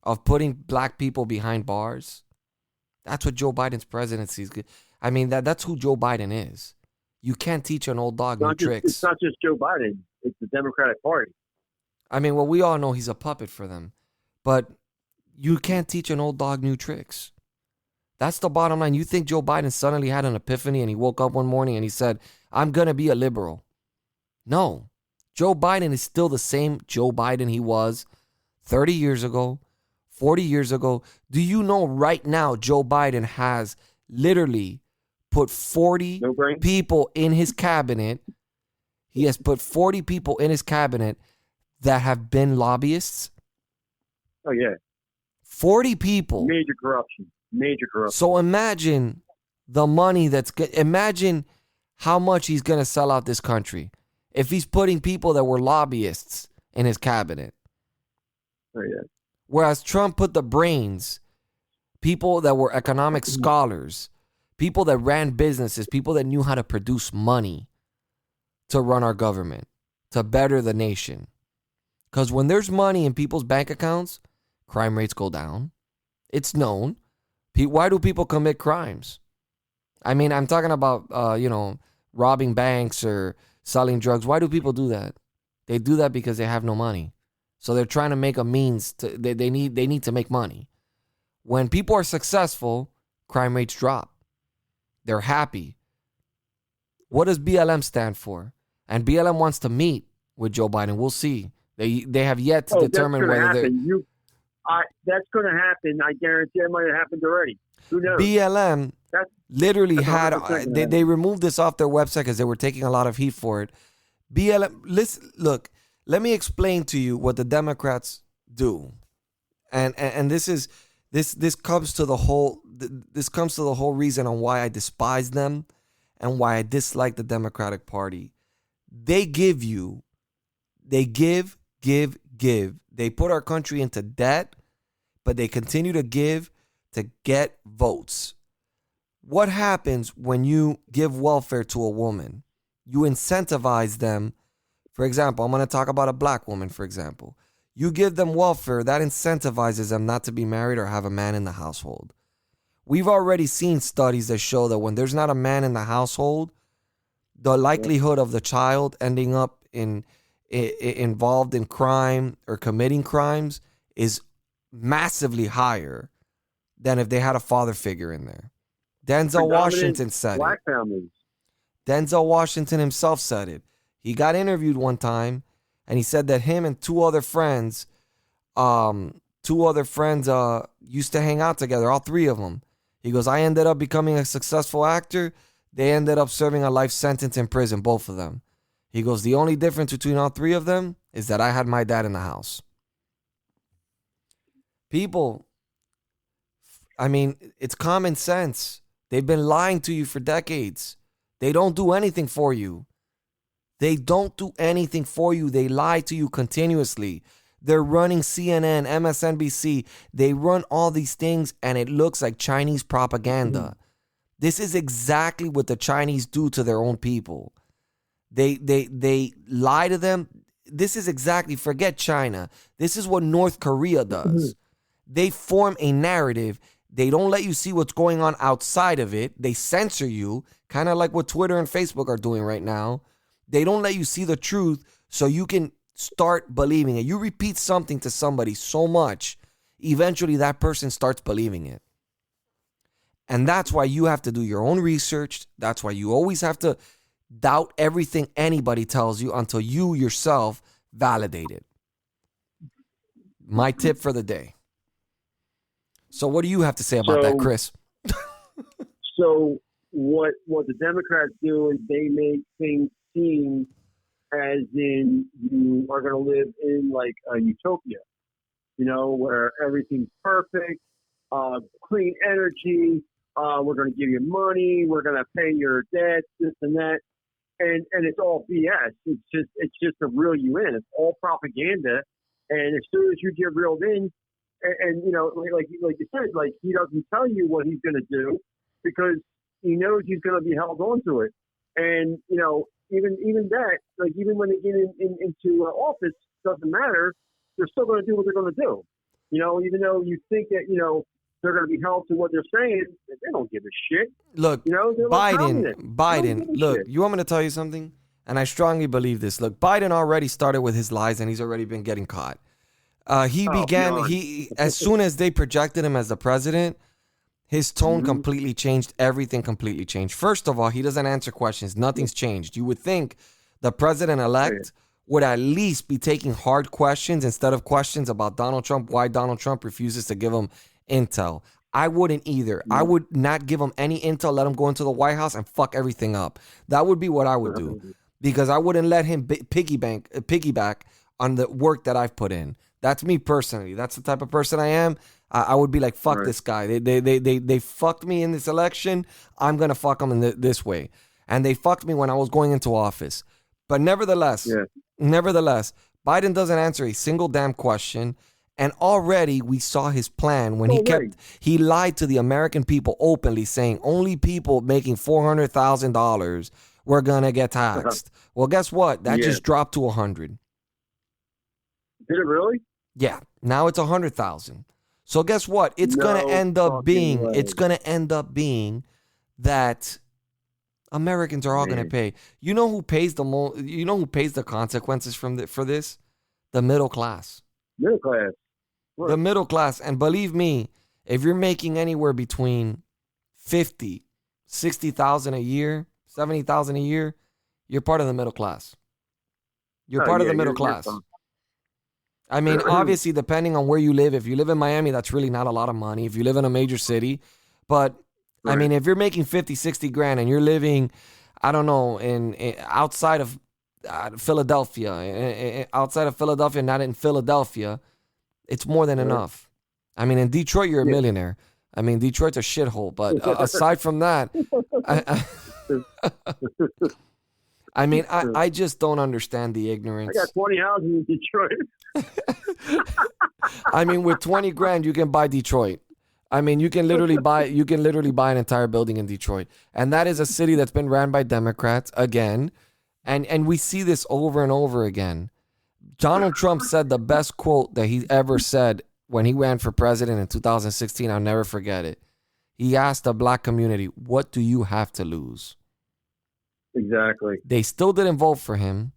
of putting black people behind bars. That's what Joe Biden's presidency is. I mean, that's who Joe Biden is. You can't teach an old dog new tricks. It's not just Joe Biden. It's the Democratic Party. I mean, well, we all know he's a puppet for them. But you can't teach an old dog new tricks. That's the bottom line. You think Joe Biden suddenly had an epiphany and he woke up one morning and he said, I'm going to be a liberal. No. Joe Biden is still the same Joe Biden he was 30 years ago, 40 years ago. Do you know right now Joe Biden has literally put 40 people in his cabinet. He has put 40 people in his cabinet that have been lobbyists. Oh, yeah. 40 people. Major corruption. So imagine the money imagine how much he's going to sell out this country if he's putting people that were lobbyists in his cabinet. Oh, yeah. Whereas Trump put the brains, people that were economic scholars, people that ran businesses, people that knew how to produce money to run our government, to better the nation. Because when there's money in people's bank accounts, crime rates go down. It's known. Why do people commit crimes? I mean, I'm talking about, robbing banks or selling drugs. Why do people do that? They do that because they have no money. So they're trying to make a means to, they need to make money. When people are successful, crime rates drop. They're happy. What does BLM stand for? And BLM wants to meet with Joe Biden. We'll see. They have yet to determine whether they're... That's going to happen. I guarantee it might have happened already. Who knows? BLM That's, literally that's had 100% they removed this off their website because they were taking a lot of heat for it. BLM, listen, look, let me explain to you what the Democrats do, and this comes to the whole reason on why I despise them and why I dislike the Democratic Party. They give. They put our country into debt, but they continue to give to get votes. What happens when you give welfare to a woman? You incentivize them. For example, I'm going to talk about a black woman, for example. You give them welfare, that incentivizes them not to be married or have a man in the household. We've already seen studies that show that when there's not a man in the household, the likelihood of the child ending up involved in crime or committing crimes is massively higher than if they had a father figure in there. Denzel Washington said black it. families. Denzel Washington himself said it. He got interviewed one time, and he said that him and two other friends used to hang out together, all three of them. He goes, I ended up becoming a successful actor. They ended up serving a life sentence in prison, both of them. He goes, the only difference between all three of them is that I had my dad in the house. People, I mean, it's common sense. They've been lying to you for decades. They don't do anything for you. They don't do anything for you. They lie to you continuously. They're running CNN, MSNBC. They run all these things, and it looks like Chinese propaganda. This is exactly what the Chinese do to their own people. They lie to them. This is exactly, forget China. This is what North Korea does. They form a narrative. They don't let you see what's going on outside of it. They censor you, kind of like what Twitter and Facebook are doing right now. They don't let you see the truth so you can start believing it. You repeat something to somebody so much, eventually that person starts believing it. And that's why you have to do your own research. That's why you always have to doubt everything anybody tells you until you yourself validate it. My tip for the day. So what do you have to say about that, Chris? So what the Democrats do is they make things seem as in you are going to live in like a utopia, where everything's perfect, clean energy, we're going to give you money, we're going to pay your debts, this and that. And it's all BS. It's just to reel you in. It's all propaganda. And as soon as you get reeled in, and like you said, like he doesn't tell you what he's going to do because he knows he's going to be held on to it. And even that, like even when they get into office, doesn't matter. They're still going to do what they're going to do. Even though you think that they're going to be held to what they're saying, they don't give a shit. Look, Biden. Look, shit. you want me to tell you something? And I strongly believe this. Look, Biden already started with his lies, and he's already been getting caught. As soon as they projected him as the president, his tone completely changed. Everything completely changed. First of all, he doesn't answer questions. Nothing's changed. You would think the president-elect would at least be taking hard questions instead of questions about Donald Trump, why Donald Trump refuses to give him intel. I wouldn't either. I would not give him any intel, let him go into the White House and fuck everything up. That would be what I would do, because I wouldn't let him piggyback on the work that I've put in. That's me personally. That's the type of person I am. I would be like, fuck this guy. They fucked me in this election. I'm going to fuck them in this way. And they fucked me when I was going into office. But nevertheless, Biden doesn't answer a single damn question. And already we saw his plan when he lied to the American people openly, saying only people making $400,000 were going to get taxed. Well, guess what? That just dropped to 100. Did it really? Yeah. Now it's 100,000. So guess what? It's going to end up being that Americans are all going to pay. You know who pays the most? You know who pays the consequences for this? The middle class. Middle class. What? The middle class. And believe me, if you're making anywhere between 50, 60,000 a year, 70,000 a year, you're part of the middle class. You're part of the middle class. I mean, obviously, depending on where you live, if you live in Miami, that's really not a lot of money. If you live in a major city, But I Right. mean, if you're making 50, 60 grand and you're living, I don't know, in outside of Philadelphia, not in Philadelphia, it's more than Right. enough. I mean, in Detroit, you're a Yeah. millionaire. I mean, Detroit's a shithole. But aside from that, I mean, I just don't understand the I ignorance. got 20 houses in Detroit. I mean, with 20 grand, you can buy Detroit. I mean, you can literally buy an entire building in Detroit. And that is a city that's been ran by Democrats again. And we see this over and over again. Donald Trump said the best quote that he ever said when he ran for president in 2016. I'll never forget it. He asked the black community, "What do you have to lose?" Exactly. They still didn't vote for him,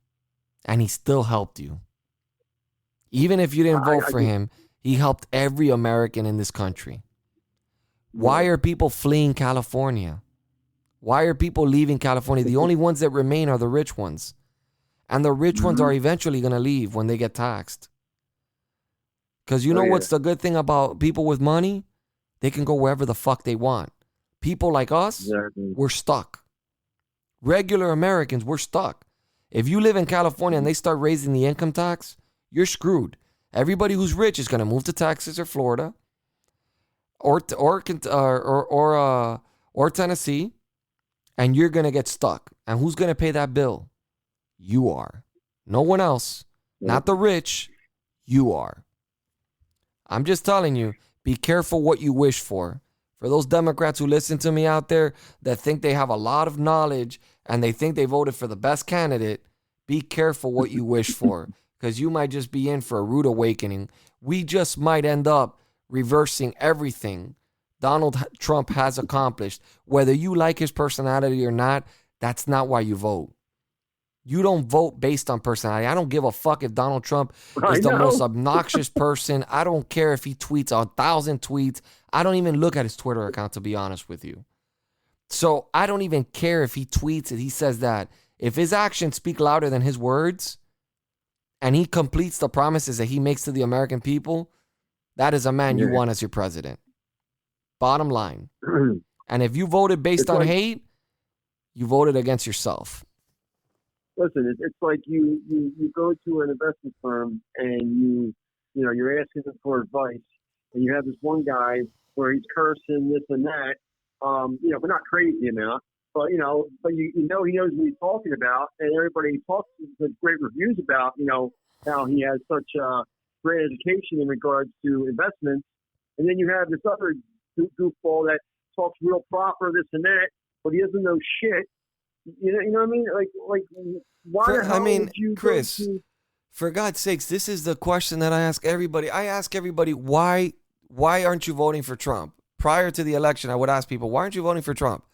and he still helped you. Even if you didn't vote for him, he helped every American in this country. Why are people fleeing California? Why are people leaving California? The only ones that remain are the rich ones. And the rich ones are eventually going to leave when they get taxed. Because you know what's the good thing about people with money? They can go wherever the fuck they want. People like us, we're stuck. Regular Americans, we're stuck. If you live in California and they start raising the income tax, you're screwed. Everybody who's rich is going to move to Texas or Florida or Tennessee, and you're going to get stuck. And who's going to pay that bill? You are. No one else. Not the rich. You are. I'm just telling you, be careful what you wish for. For those Democrats who listen to me out there that think they have a lot of knowledge and they think they voted for the best candidate, be careful what you wish for, because you might just be in for a rude awakening. We just might end up reversing everything Donald Trump has accomplished. Whether you like his personality or not, that's not why you vote. You don't vote based on personality. I don't give a fuck if Donald Trump is the most obnoxious person. I don't care if he tweets 1,000 tweets. I don't even look at his Twitter account, to be honest with you. So I don't even care if he tweets it. He says that. If his actions speak louder than his words and he completes the promises that he makes to the American people, that is a man you want as your president. Bottom line. And if you voted based on hate, you voted against yourself. Listen, it's like you go to an investment firm and you're asking them for advice, and you have this one guy where he's cursing this and that, but not crazy amount, but he knows what he's talking about, and everybody talks with great reviews about how he has such great education in regards to investments, and then you have this other goofball that talks real proper this and that, but he doesn't know shit. You know what I mean? Like why? Would you Chris, for God's sakes, this is the question that I ask everybody. I ask everybody, why aren't you voting for Trump? Prior to the election, I would ask people, why aren't you voting for Trump?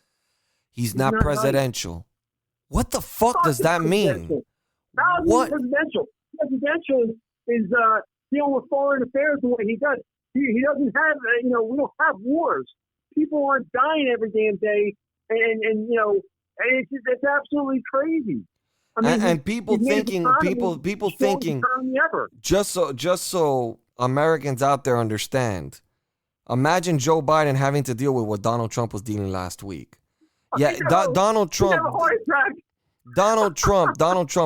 He's not presidential. Right. What the fuck does that mean? What? Presidential. Presidential is dealing with foreign affairs the way he does. He doesn't have, we don't have wars. People aren't dying every damn day, and it's absolutely crazy. I mean, and people thinking, just so Americans out there understand, imagine Joe Biden having to deal with what Donald Trump was dealing last week. Yeah, Donald Trump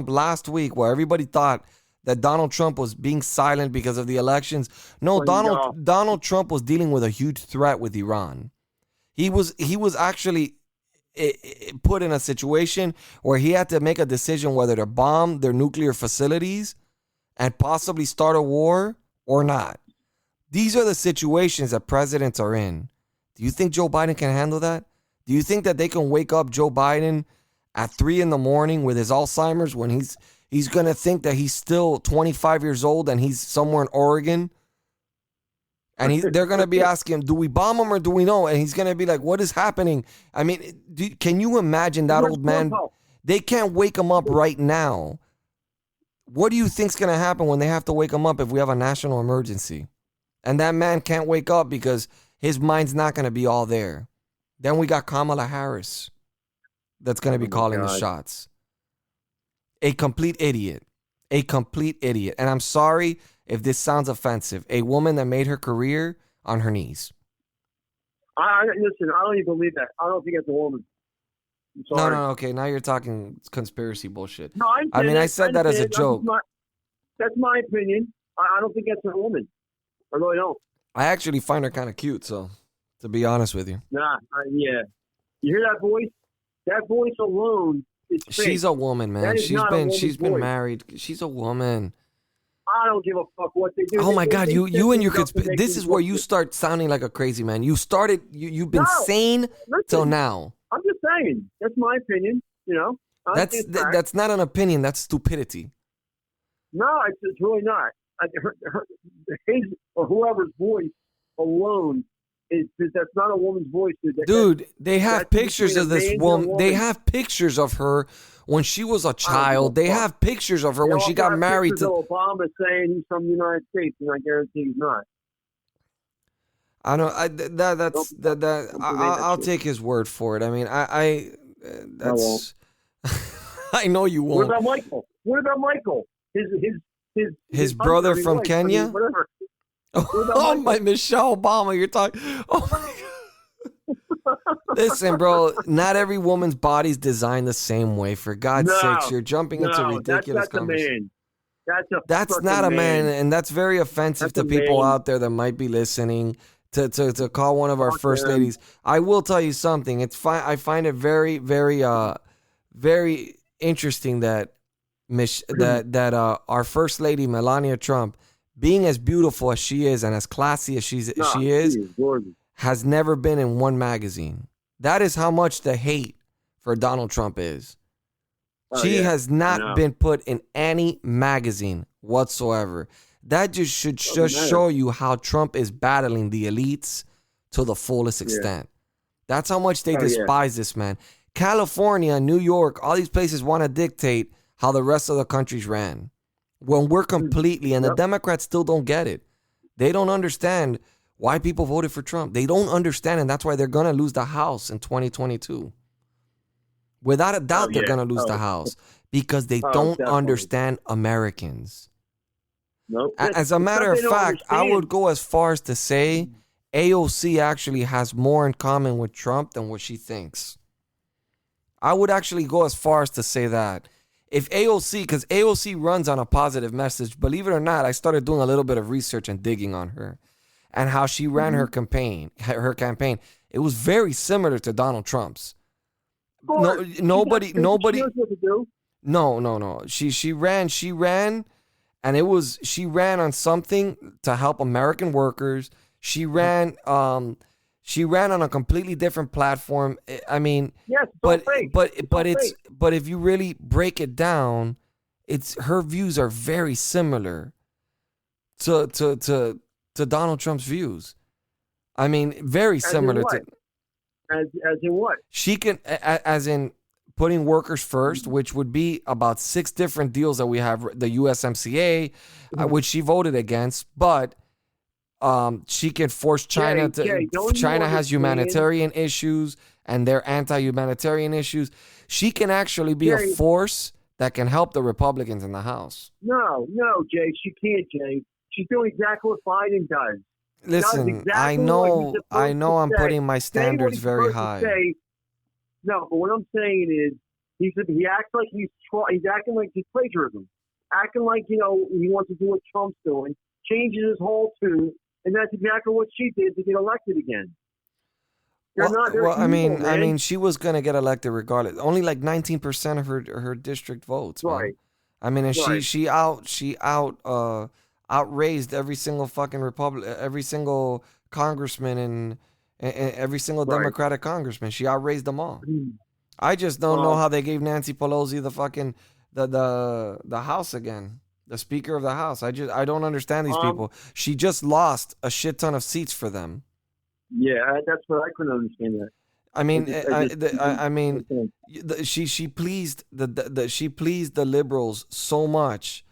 last week, where everybody thought that Donald Trump was being silent because of the elections. No, Donald Trump was dealing with a huge threat with Iran. He was actually put in a situation where he had to make a decision whether to bomb their nuclear facilities and possibly start a war or not. These are the situations that presidents are in. Do you think Joe Biden can handle that? Do you think that they can wake up Joe Biden at 3 a.m. with his Alzheimer's when he's going to think that he's still 25 years old and he's somewhere in Oregon? And they're going to be asking him, do we bomb him or do we know? And he's going to be like, what is happening? I mean, can you imagine that old man? They can't wake him up right now. What do you think's going to happen when they have to wake him up if we have a national emergency? And that man can't wake up because his mind's not going to be all there. Then we got Kamala Harris that's going to be calling the shots. A complete idiot. A complete idiot. And I'm sorry if this sounds offensive. A woman that made her career on her knees. Listen, I don't even believe that. I don't think it's a woman. I'm sorry. No, okay. Now you're talking conspiracy bullshit. No, I said that as a joke. That's my opinion. I don't think that's a woman. I really don't. I actually find her kind of cute, so to be honest with you. Nah, yeah. You hear that voice? That voice alone is fake. She's a woman, man. She's been married. She's a woman. I don't give a fuck what they do. Oh my God, you and your this is where you start sounding like a crazy man. You've been sane till now. I'm just saying. That's my opinion. You know. That's not an opinion. That's stupidity. No, it's really not. His or whoever's voice alone that's not a woman's voice. Dude, they have pictures of this woman. They have pictures of her when she was a child. They have pictures of her when she got married to Obama, saying he's from the United States, and I guarantee he's not. I know. I'll take his word for it. I mean, that's. I know you won't. What about Michael? His brother from Kenya. Whatever. Oh my, Michelle Obama, you're talking. Oh my God. Listen, bro, not every woman's body's designed the same way. For God's sakes, you're jumping into ridiculous conversations. That's not a man, and that's very offensive to people out there that might be listening. To call one of our first ladies. I will tell you something. It's fine. I find it very, very, very interesting that our first lady Melania Trump, being as beautiful as she is and as classy as she is, has never been in one magazine. That is how much the hate for Donald Trump is. She has not been put in any magazine whatsoever. That should show you how Trump is battling the elites to the fullest extent. That's how much they despise this man. California, New York, all these places want to dictate how the rest of the country's ran. When we're completely, and the Democrats still don't get it. They don't understand why people voted for Trump. They don't understand, and that's why they're going to lose the House in 2022. Without a doubt, they're going to lose the House because they don't understand Americans. Nope. As a matter of fact, I would go as far as to say AOC actually has more in common with Trump than what she thinks. I would actually go as far as to say that. If AOC, because AOC runs on a positive message, believe it or not, I started doing a little bit of research and digging on her and how she ran her campaign. It was very similar to Donald Trump's. Nobody. She knows what to do. No. She ran, and she ran on something to help American workers. She ran on a completely different platform. I mean, yes, but if you really break it down, her views are very similar to Donald Trump's views. I mean, very similar to. As in what? She can, as in putting workers first, which would be about 6 different deals that we have. The USMCA, which she voted against, but. She can force China China has humanitarian issues and they're anti-humanitarian issues. She can actually be a force that can help the Republicans in the House. No, Jay, she can't, Jay. She's doing exactly what Biden does. Listen, I know I'm putting my standards very high. No, but what I'm saying is he acts like he's acting like he's plagiarism. Acting like, he wants to do what Trump's doing, changes his whole tune. And that's exactly what she did to get elected again. I mean, she was gonna get elected regardless. Only like 19% of her district votes. Man. Right. I mean, and she outraised every single fucking every single congressman and every single Democratic congressman. She outraised them all. I just don't know how they gave Nancy Pelosi the fucking the House again. The Speaker of the House. I don't understand these people. She just lost a shit ton of seats for them. Yeah, that's what I couldn't understand that. I mean, she pleased the liberals so much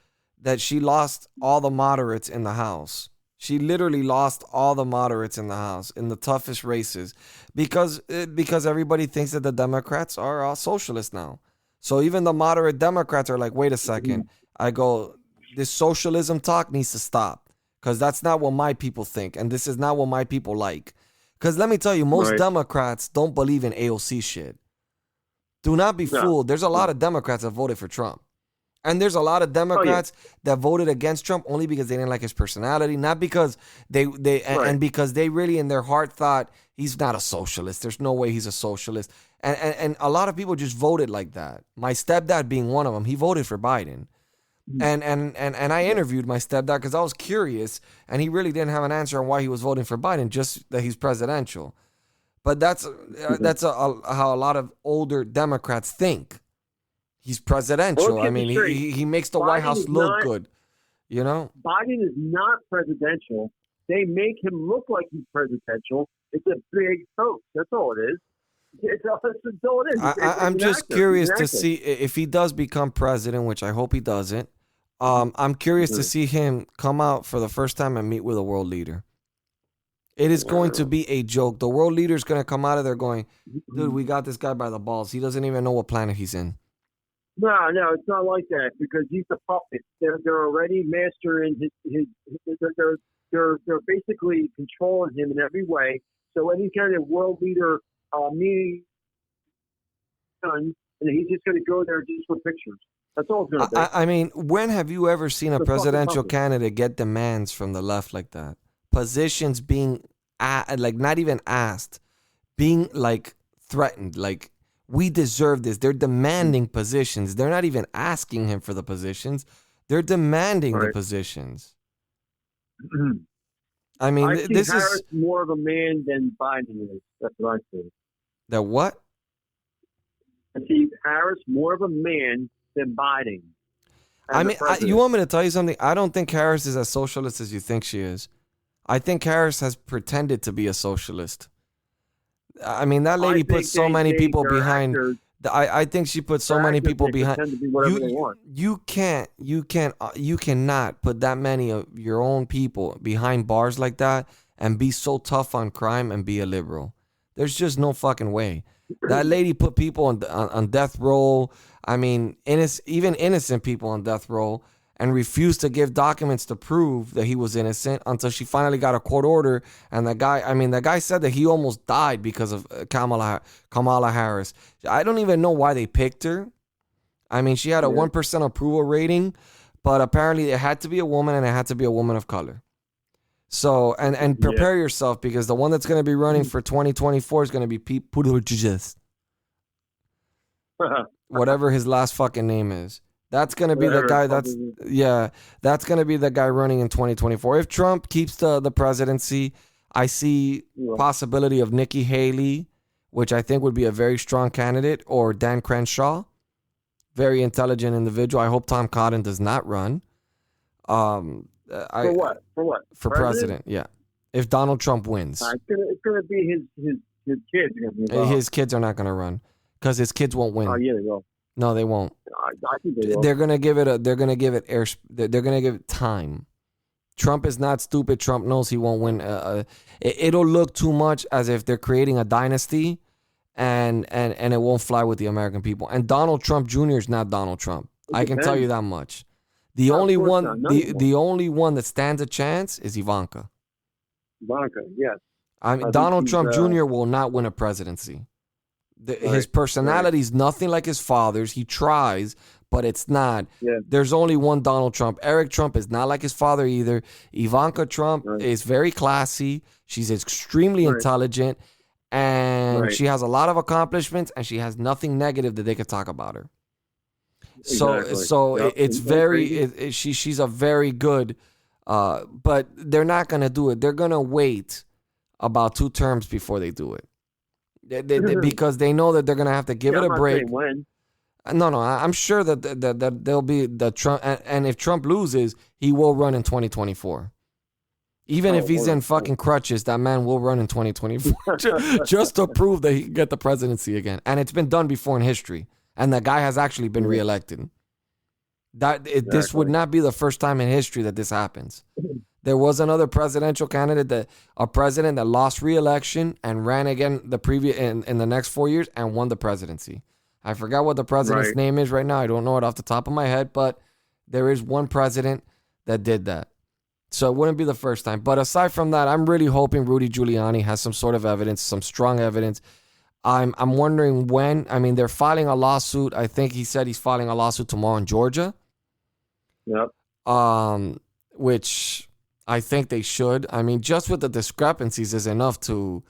that she lost all the moderates in the House. She literally lost all the moderates in the House in the toughest races because everybody thinks that the Democrats are all socialists now. So even the moderate Democrats are like, wait a second. I go, this socialism talk needs to stop because that's not what my people think. And this is not what my people like. Because let me tell you, most Right. Democrats don't believe in AOC shit. Do not be No. fooled. There's a lot of Democrats that voted for Trump. And there's a lot of Democrats that voted against Trump only because they didn't like his personality, not because and because they really in their heart thought he's not a socialist. There's no way he's a socialist. And a lot of people just voted like that. My stepdad being one of them, he voted for Biden. And I interviewed my stepdad because I was curious, and he really didn't have an answer on why he was voting for Biden, just that he's presidential. But that's how a lot of older Democrats think. He's presidential. I mean, he makes the White House look good. You know? Biden is not presidential. They make him look like he's presidential. It's a big hoax. That's all it is. That's all it is. I'm just curious to see if he does become president, which I hope he doesn't. I'm curious to see him come out for the first time and meet with a world leader. It is going to be a joke. The world leader is going to come out of there going, dude, we got this guy by the balls. He doesn't even know what planet he's in. No, it's not like that because he's a puppet. They're already mastering his they're basically controlling him in every way. So any kind of world leader meeting done, and he's just going to go there just for pictures. That's all it's going to be. I mean, when have you ever seen a presidential candidate get demands from the left like that? Positions being like not even asked, being like threatened, like we deserve this. They're demanding positions. They're not even asking him for the positions. They're demanding the positions. I mean, I see this Harris is more of a man than Biden is. That's what I see. the what? I see Harris more of a man than Biden. I mean, you want me to tell you something? I don't think Harris is as socialist as you think she is. I think Harris has pretended to be a socialist. I mean, that lady put so many people behind. I think she put so many people behind. You cannot put that many of your own people behind bars like that and be so tough on crime and be a liberal. There's just no fucking way. That lady put people on death row. I mean, even innocent people on death row, and refused to give documents to prove that he was innocent until she finally got a court order. And the guy said that he almost died because of Kamala Harris. I don't even know why they picked her. I mean, she had a 1% approval rating, but apparently it had to be a woman, and it had to be a woman of color. So, and prepare yourself, because the one that's going to be running for 2024 is going to be Pete Buttigieg. Whatever his last fucking name is. That's going to be the guy that's going to be the guy running in 2024. If Trump keeps the presidency, I see possibility of Nikki Haley, which I think would be a very strong candidate, or Dan Crenshaw, very intelligent individual. I hope Tom Cotton does not run. For what? For president, yeah. If Donald Trump wins. It's going to be his kids. His kids are not going to run because his kids won't win. Oh, yeah, they will. No, they won't. I think they will. They're gonna give it time. Trump is not stupid. Trump knows he won't win. It'll look too much as if they're creating a dynasty, and it won't fly with the American people. And Donald Trump Jr. is not Donald Trump. I can tell you that much. The only one that stands a chance is Ivanka. Ivanka, yes. I mean, Donald Trump Jr. will not win a presidency. His personality is nothing like his father's. He tries, but it's not. Yeah. There's only one Donald Trump. Eric Trump is not like his father either. Ivanka Trump is very classy. She's extremely intelligent, and she has a lot of accomplishments, and she has nothing negative that they could talk about her. So it's very. She's a very good, but they're not gonna do it. They're gonna wait about 2 terms before they do it. Because they know that they're gonna have to give it a break. No, I'm sure that there'll be the Trump, and if Trump loses, he will run in 2024. Even if he's in fucking crutches, that man will run in 2024 just to prove that he can get the presidency again. And it's been done before in history, and the guy has actually been reelected. This would not be the first time in history that this happens. There was another presidential candidate, a president that lost re-election and ran again in the next 4 years and won the presidency. I forgot what the president's name is right now. I don't know it off the top of my head, but there is one president that did that. So it wouldn't be the first time. But aside from that, I'm really hoping Rudy Giuliani has some sort of evidence, some strong evidence. I'm wondering when. I mean, they're filing a lawsuit. I think he said he's filing a lawsuit tomorrow in Georgia. Yep. Which I think they should. I mean, just with the discrepancies is enough to.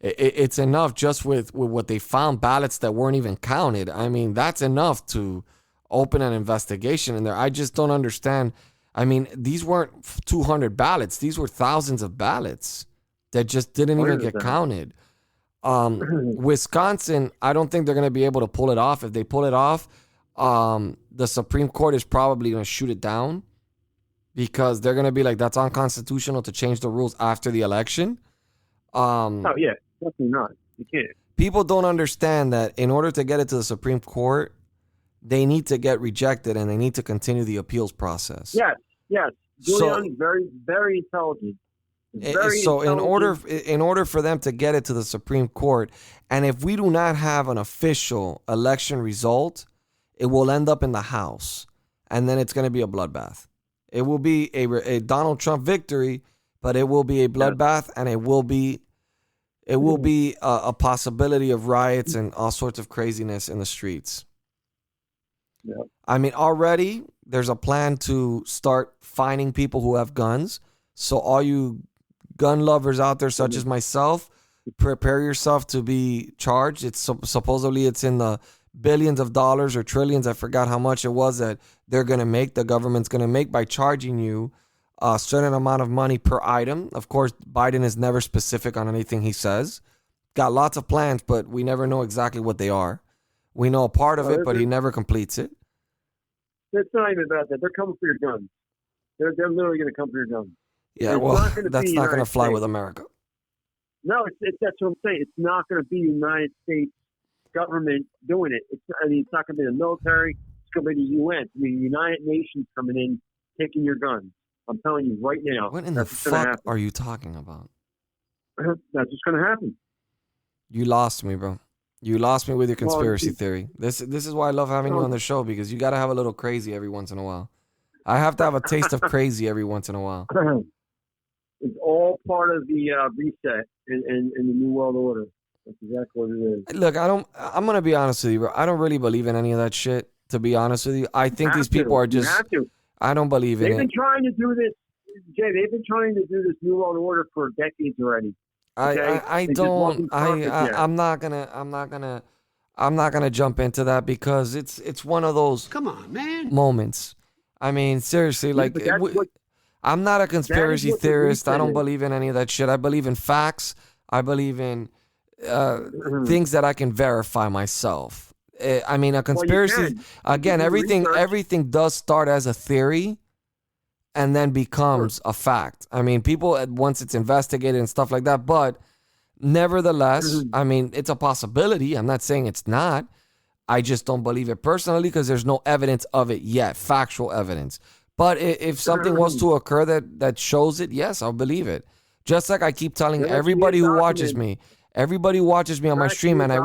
It's enough just with what they found, ballots that weren't even counted. I mean, that's enough to open an investigation in there. I just don't understand. I mean, these weren't 200 ballots. These were thousands of ballots that just didn't even get counted. Wisconsin, I don't think they're going to be able to pull it off. If they pull it off, the Supreme Court is probably going to shoot it down because they're going to be like, that's unconstitutional to change the rules after the election. Oh, yeah. Definitely not. You can't. People don't understand that in order to get it to the Supreme Court, they need to get rejected and they need to continue the appeals process. Yes. Giuliani's very, very intelligent. So in order for them to get it to the Supreme Court, and if we do not have an official election result, it will end up in the House, and then it's going to be a bloodbath. It will be a Donald Trump victory, but it will be a bloodbath, and it will be a possibility of riots and all sorts of craziness in the streets. Yeah. I mean, already there's a plan to start fining people who have guns. So all you gun lovers out there, such as myself, prepare yourself to be charged. It's supposedly it's in the billions of dollars or trillions. I forgot how much it was that they're going to make, the government's going to make by charging you a certain amount of money per item. Of course, Biden is never specific on anything he says. Got lots of plans, but we never know exactly what they are. We know a part of it, but he never completes it. It's not even about that. They're coming for your guns. They're literally going to come for your guns. Yeah, well, that's not going to fly with America. No, that's what I'm saying. It's not going to be the United States government doing it. It's not going to be the military. It's going to be the UN. The United Nations coming in, taking your guns. I'm telling you right now. What in the fuck are you talking about? That's what's going to happen. You lost me, bro. You lost me with your conspiracy theory. This is why I love having you on the show, because you got to have a little crazy every once in a while. I have to have a taste of crazy every once in a while. It's all part of the reset in the New World Order. That's exactly what it is. Look, I'm going to be honest with you, bro. I don't really believe in any of that shit, to be honest with you. I think these people are just... I don't believe in it. They've been trying to do this, Jay. They've been trying to do this New World Order for decades already. Okay? I'm not gonna jump into that because it's one of those moments. I mean, seriously, like I'm not a conspiracy theorist. I don't believe in any of that shit. I believe in facts. I believe in things that I can verify myself. I mean, a conspiracy, again, everything does start as a theory and then becomes a fact. I mean, people, once it's investigated and stuff like that, but nevertheless, I mean, it's a possibility. I'm not saying it's not. I just don't believe it personally because there's no evidence of it yet, factual evidence. But if something was to occur that shows it, yes, I'll believe it. Just like I keep telling everybody who watches me on my stream, and I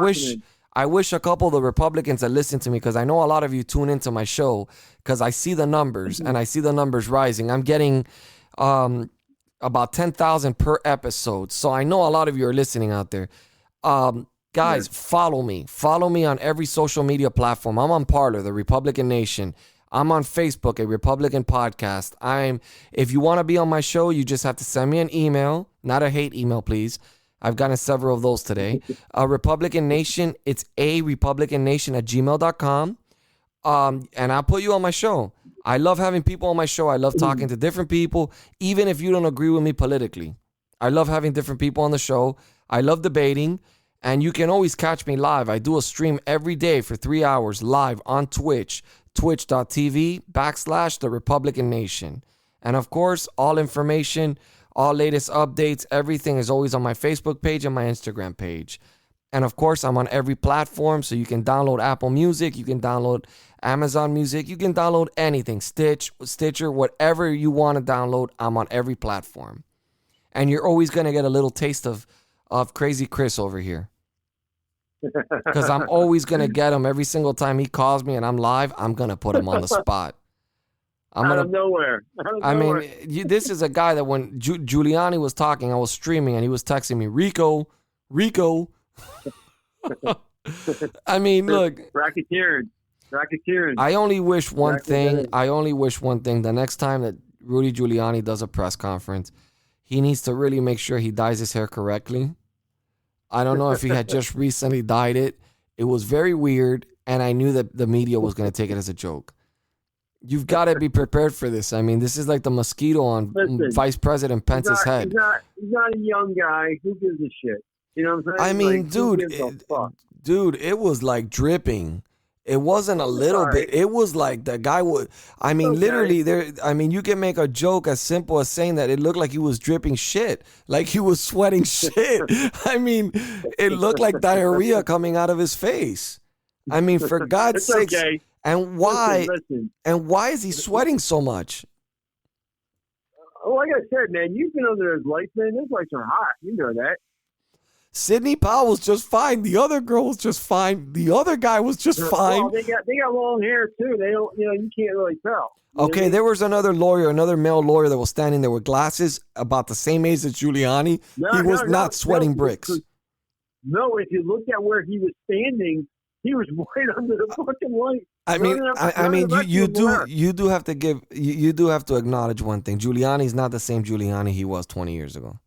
wish a couple of the Republicans had listened to me because I know a lot of you tune into my show because I see the numbers and I see the numbers rising. I'm getting about 10,000 per episode. So I know a lot of you are listening out there. Guys, follow me. Follow me on every social media platform. I'm on Parler, the Republican Nation. I'm on Facebook, a Republican podcast. If you want to be on my show, you just have to send me an email, not a hate email, please. I've gotten several of those today. Republican Nation, it's a republicannation@gmail.com. And I'll put you on my show. I love having people on my show. I love talking to different people, even if you don't agree with me politically. I love having different people on the show. I love debating. And you can always catch me live. I do a stream every day for 3 hours live on Twitch, twitch.tv/The Republican Nation. And of course, all information, all latest updates, everything is always on my Facebook page and my Instagram page. And of course, I'm on every platform, so you can download Apple Music, you can download Amazon Music, you can download anything, Stitcher, whatever you want to download, I'm on every platform. And you're always going to get a little taste of Crazy Chris over here. Because I'm always going to get him every single time he calls me and I'm live, I'm going to put him on the spot. Out of nowhere. I mean, this is a guy that when Giuliani was talking, I was streaming and he was texting me, Rico. I mean, look. Racketeering. I only wish one thing. The next time that Rudy Giuliani does a press conference, he needs to really make sure he dyes his hair correctly. I don't know if he had just recently dyed it. It was very weird, and I knew that the media was going to take it as a joke. You've got to be prepared for this. I mean, this is like the mosquito on Vice President Pence's head. He's not a young guy. Who gives a shit? You know what I'm saying? I mean, dude, it was like dripping. It wasn't a little bit. It was like the guy would. I mean, literally, there. I mean, you can make a joke as simple as saying that it looked like he was dripping shit, like he was sweating shit. I mean, it looked like diarrhea coming out of his face. I mean, for God's sake. Okay. And why? Listen. And why is he sweating so much? Like I said, man, you've been under those lights, man. Those lights are hot. You know that. Sidney Powell was just fine. The other girl was just fine. The other guy was just fine. Well, they got long hair too. They don't, you can't really tell. Okay, there was another male lawyer that was standing there with glasses, about the same age as Giuliani. He was not sweating bricks. No, if you looked at where he was standing, he was right under the fucking light. You do have to acknowledge one thing. Giuliani's not the same Giuliani he was 20 years ago.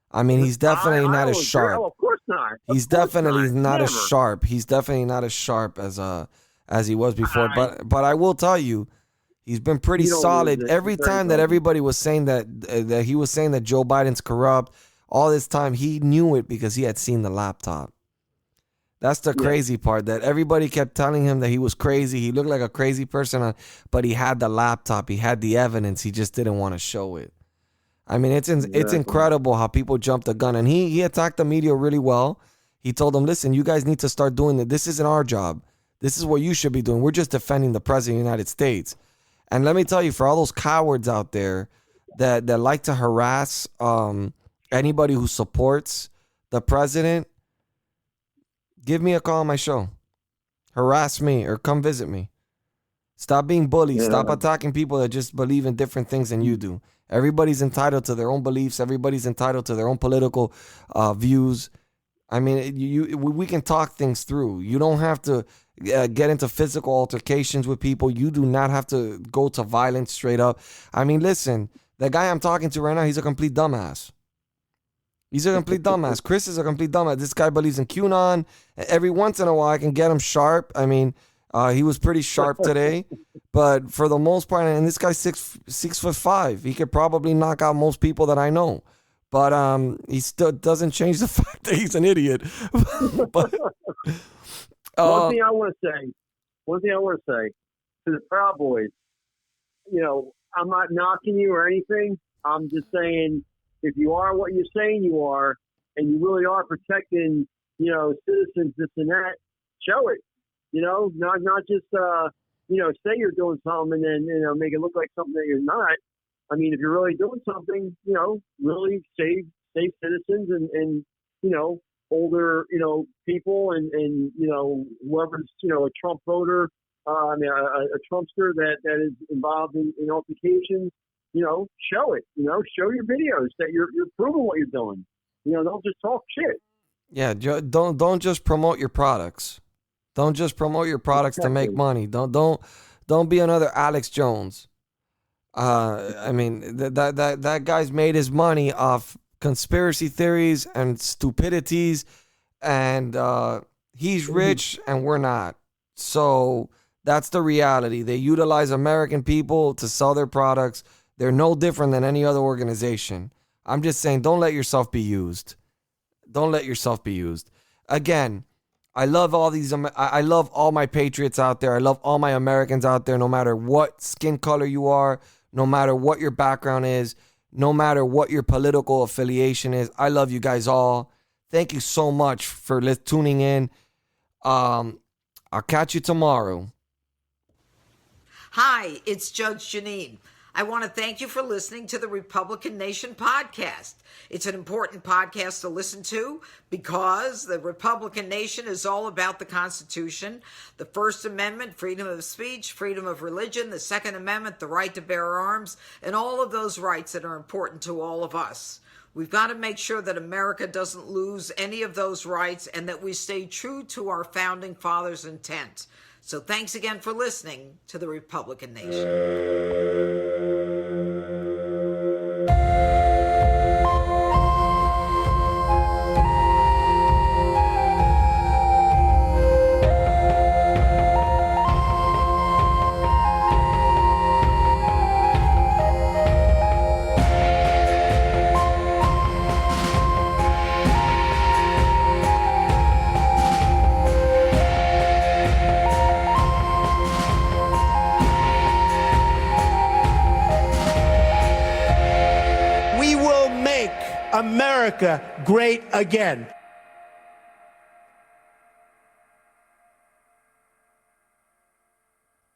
I mean, he's definitely not as sharp. Of course not. He's definitely not as sharp. He's definitely not as sharp as he was before. But I will tell you, he's been pretty solid. Every time that everybody was saying that he was saying that Joe Biden's corrupt, all this time he knew it because he had seen the laptop. That's the crazy part, that everybody kept telling him that he was crazy. He looked like a crazy person, but he had the laptop. He had the evidence. He just didn't want to show it. I mean, it's incredible how people jumped the gun. And he attacked the media really well. He told them, listen, you guys need to start doing it. This isn't our job. This is what you should be doing. We're just defending the president of the United States. And let me tell you, for all those cowards out there that like to harass anybody who supports the president, give me a call on my show. Harass me or come visit me. Stop being bullies. Yeah. Stop attacking people that just believe in different things than you do. Everybody's entitled to their own beliefs. Everybody's entitled to their own political views. I mean, we can talk things through. You don't have to get into physical altercations with people. You do not have to go to violence straight up. I mean, listen, the guy I'm talking to right now, he's a complete dumbass. He's a complete dumbass. Chris is a complete dumbass. This guy believes in QAnon. Every once in a while, I can get him sharp. I mean, he was pretty sharp today. But for the most part, and this guy's 6'5", he could probably knock out most people that I know. But he still doesn't change the fact that he's an idiot. But, one thing I want to say to the Proud Boys, I'm not knocking you or anything. I'm just saying, if you are what you're saying you are, and you really are protecting, citizens, this and that, show it. Not just say you're doing something and then make it look like something that you're not. I mean, if you're really doing something, really save citizens and older people and whoever's a Trump voter, a Trumpster that is involved in altercations. Show it. Show your videos that you're proving what you're doing. Don't just talk shit. Yeah, don't just promote your products. Don't just promote your products to make money. Don't be another Alex Jones. I mean, that guy's made his money off conspiracy theories and stupidities, and he's rich and we're not. So that's the reality. They utilize American people to sell their products. They're no different than any other organization. I'm just saying, don't let yourself be used. Don't let yourself be used. Again, I love I love all my patriots out there. I love all my Americans out there, no matter what skin color you are, no matter what your background is, no matter what your political affiliation is. I love you guys all. Thank you so much for tuning in. I'll catch you tomorrow. Hi, it's Judge Janine. I want to thank you for listening to the Republican Nation podcast. It's an important podcast to listen to because the Republican Nation is all about the Constitution, the First Amendment, freedom of speech, freedom of religion, the Second Amendment, the right to bear arms, and all of those rights that are important to all of us. We've got to make sure that America doesn't lose any of those rights and that we stay true to our founding fathers' intent. So thanks again for listening to the Republican Nation. America great again.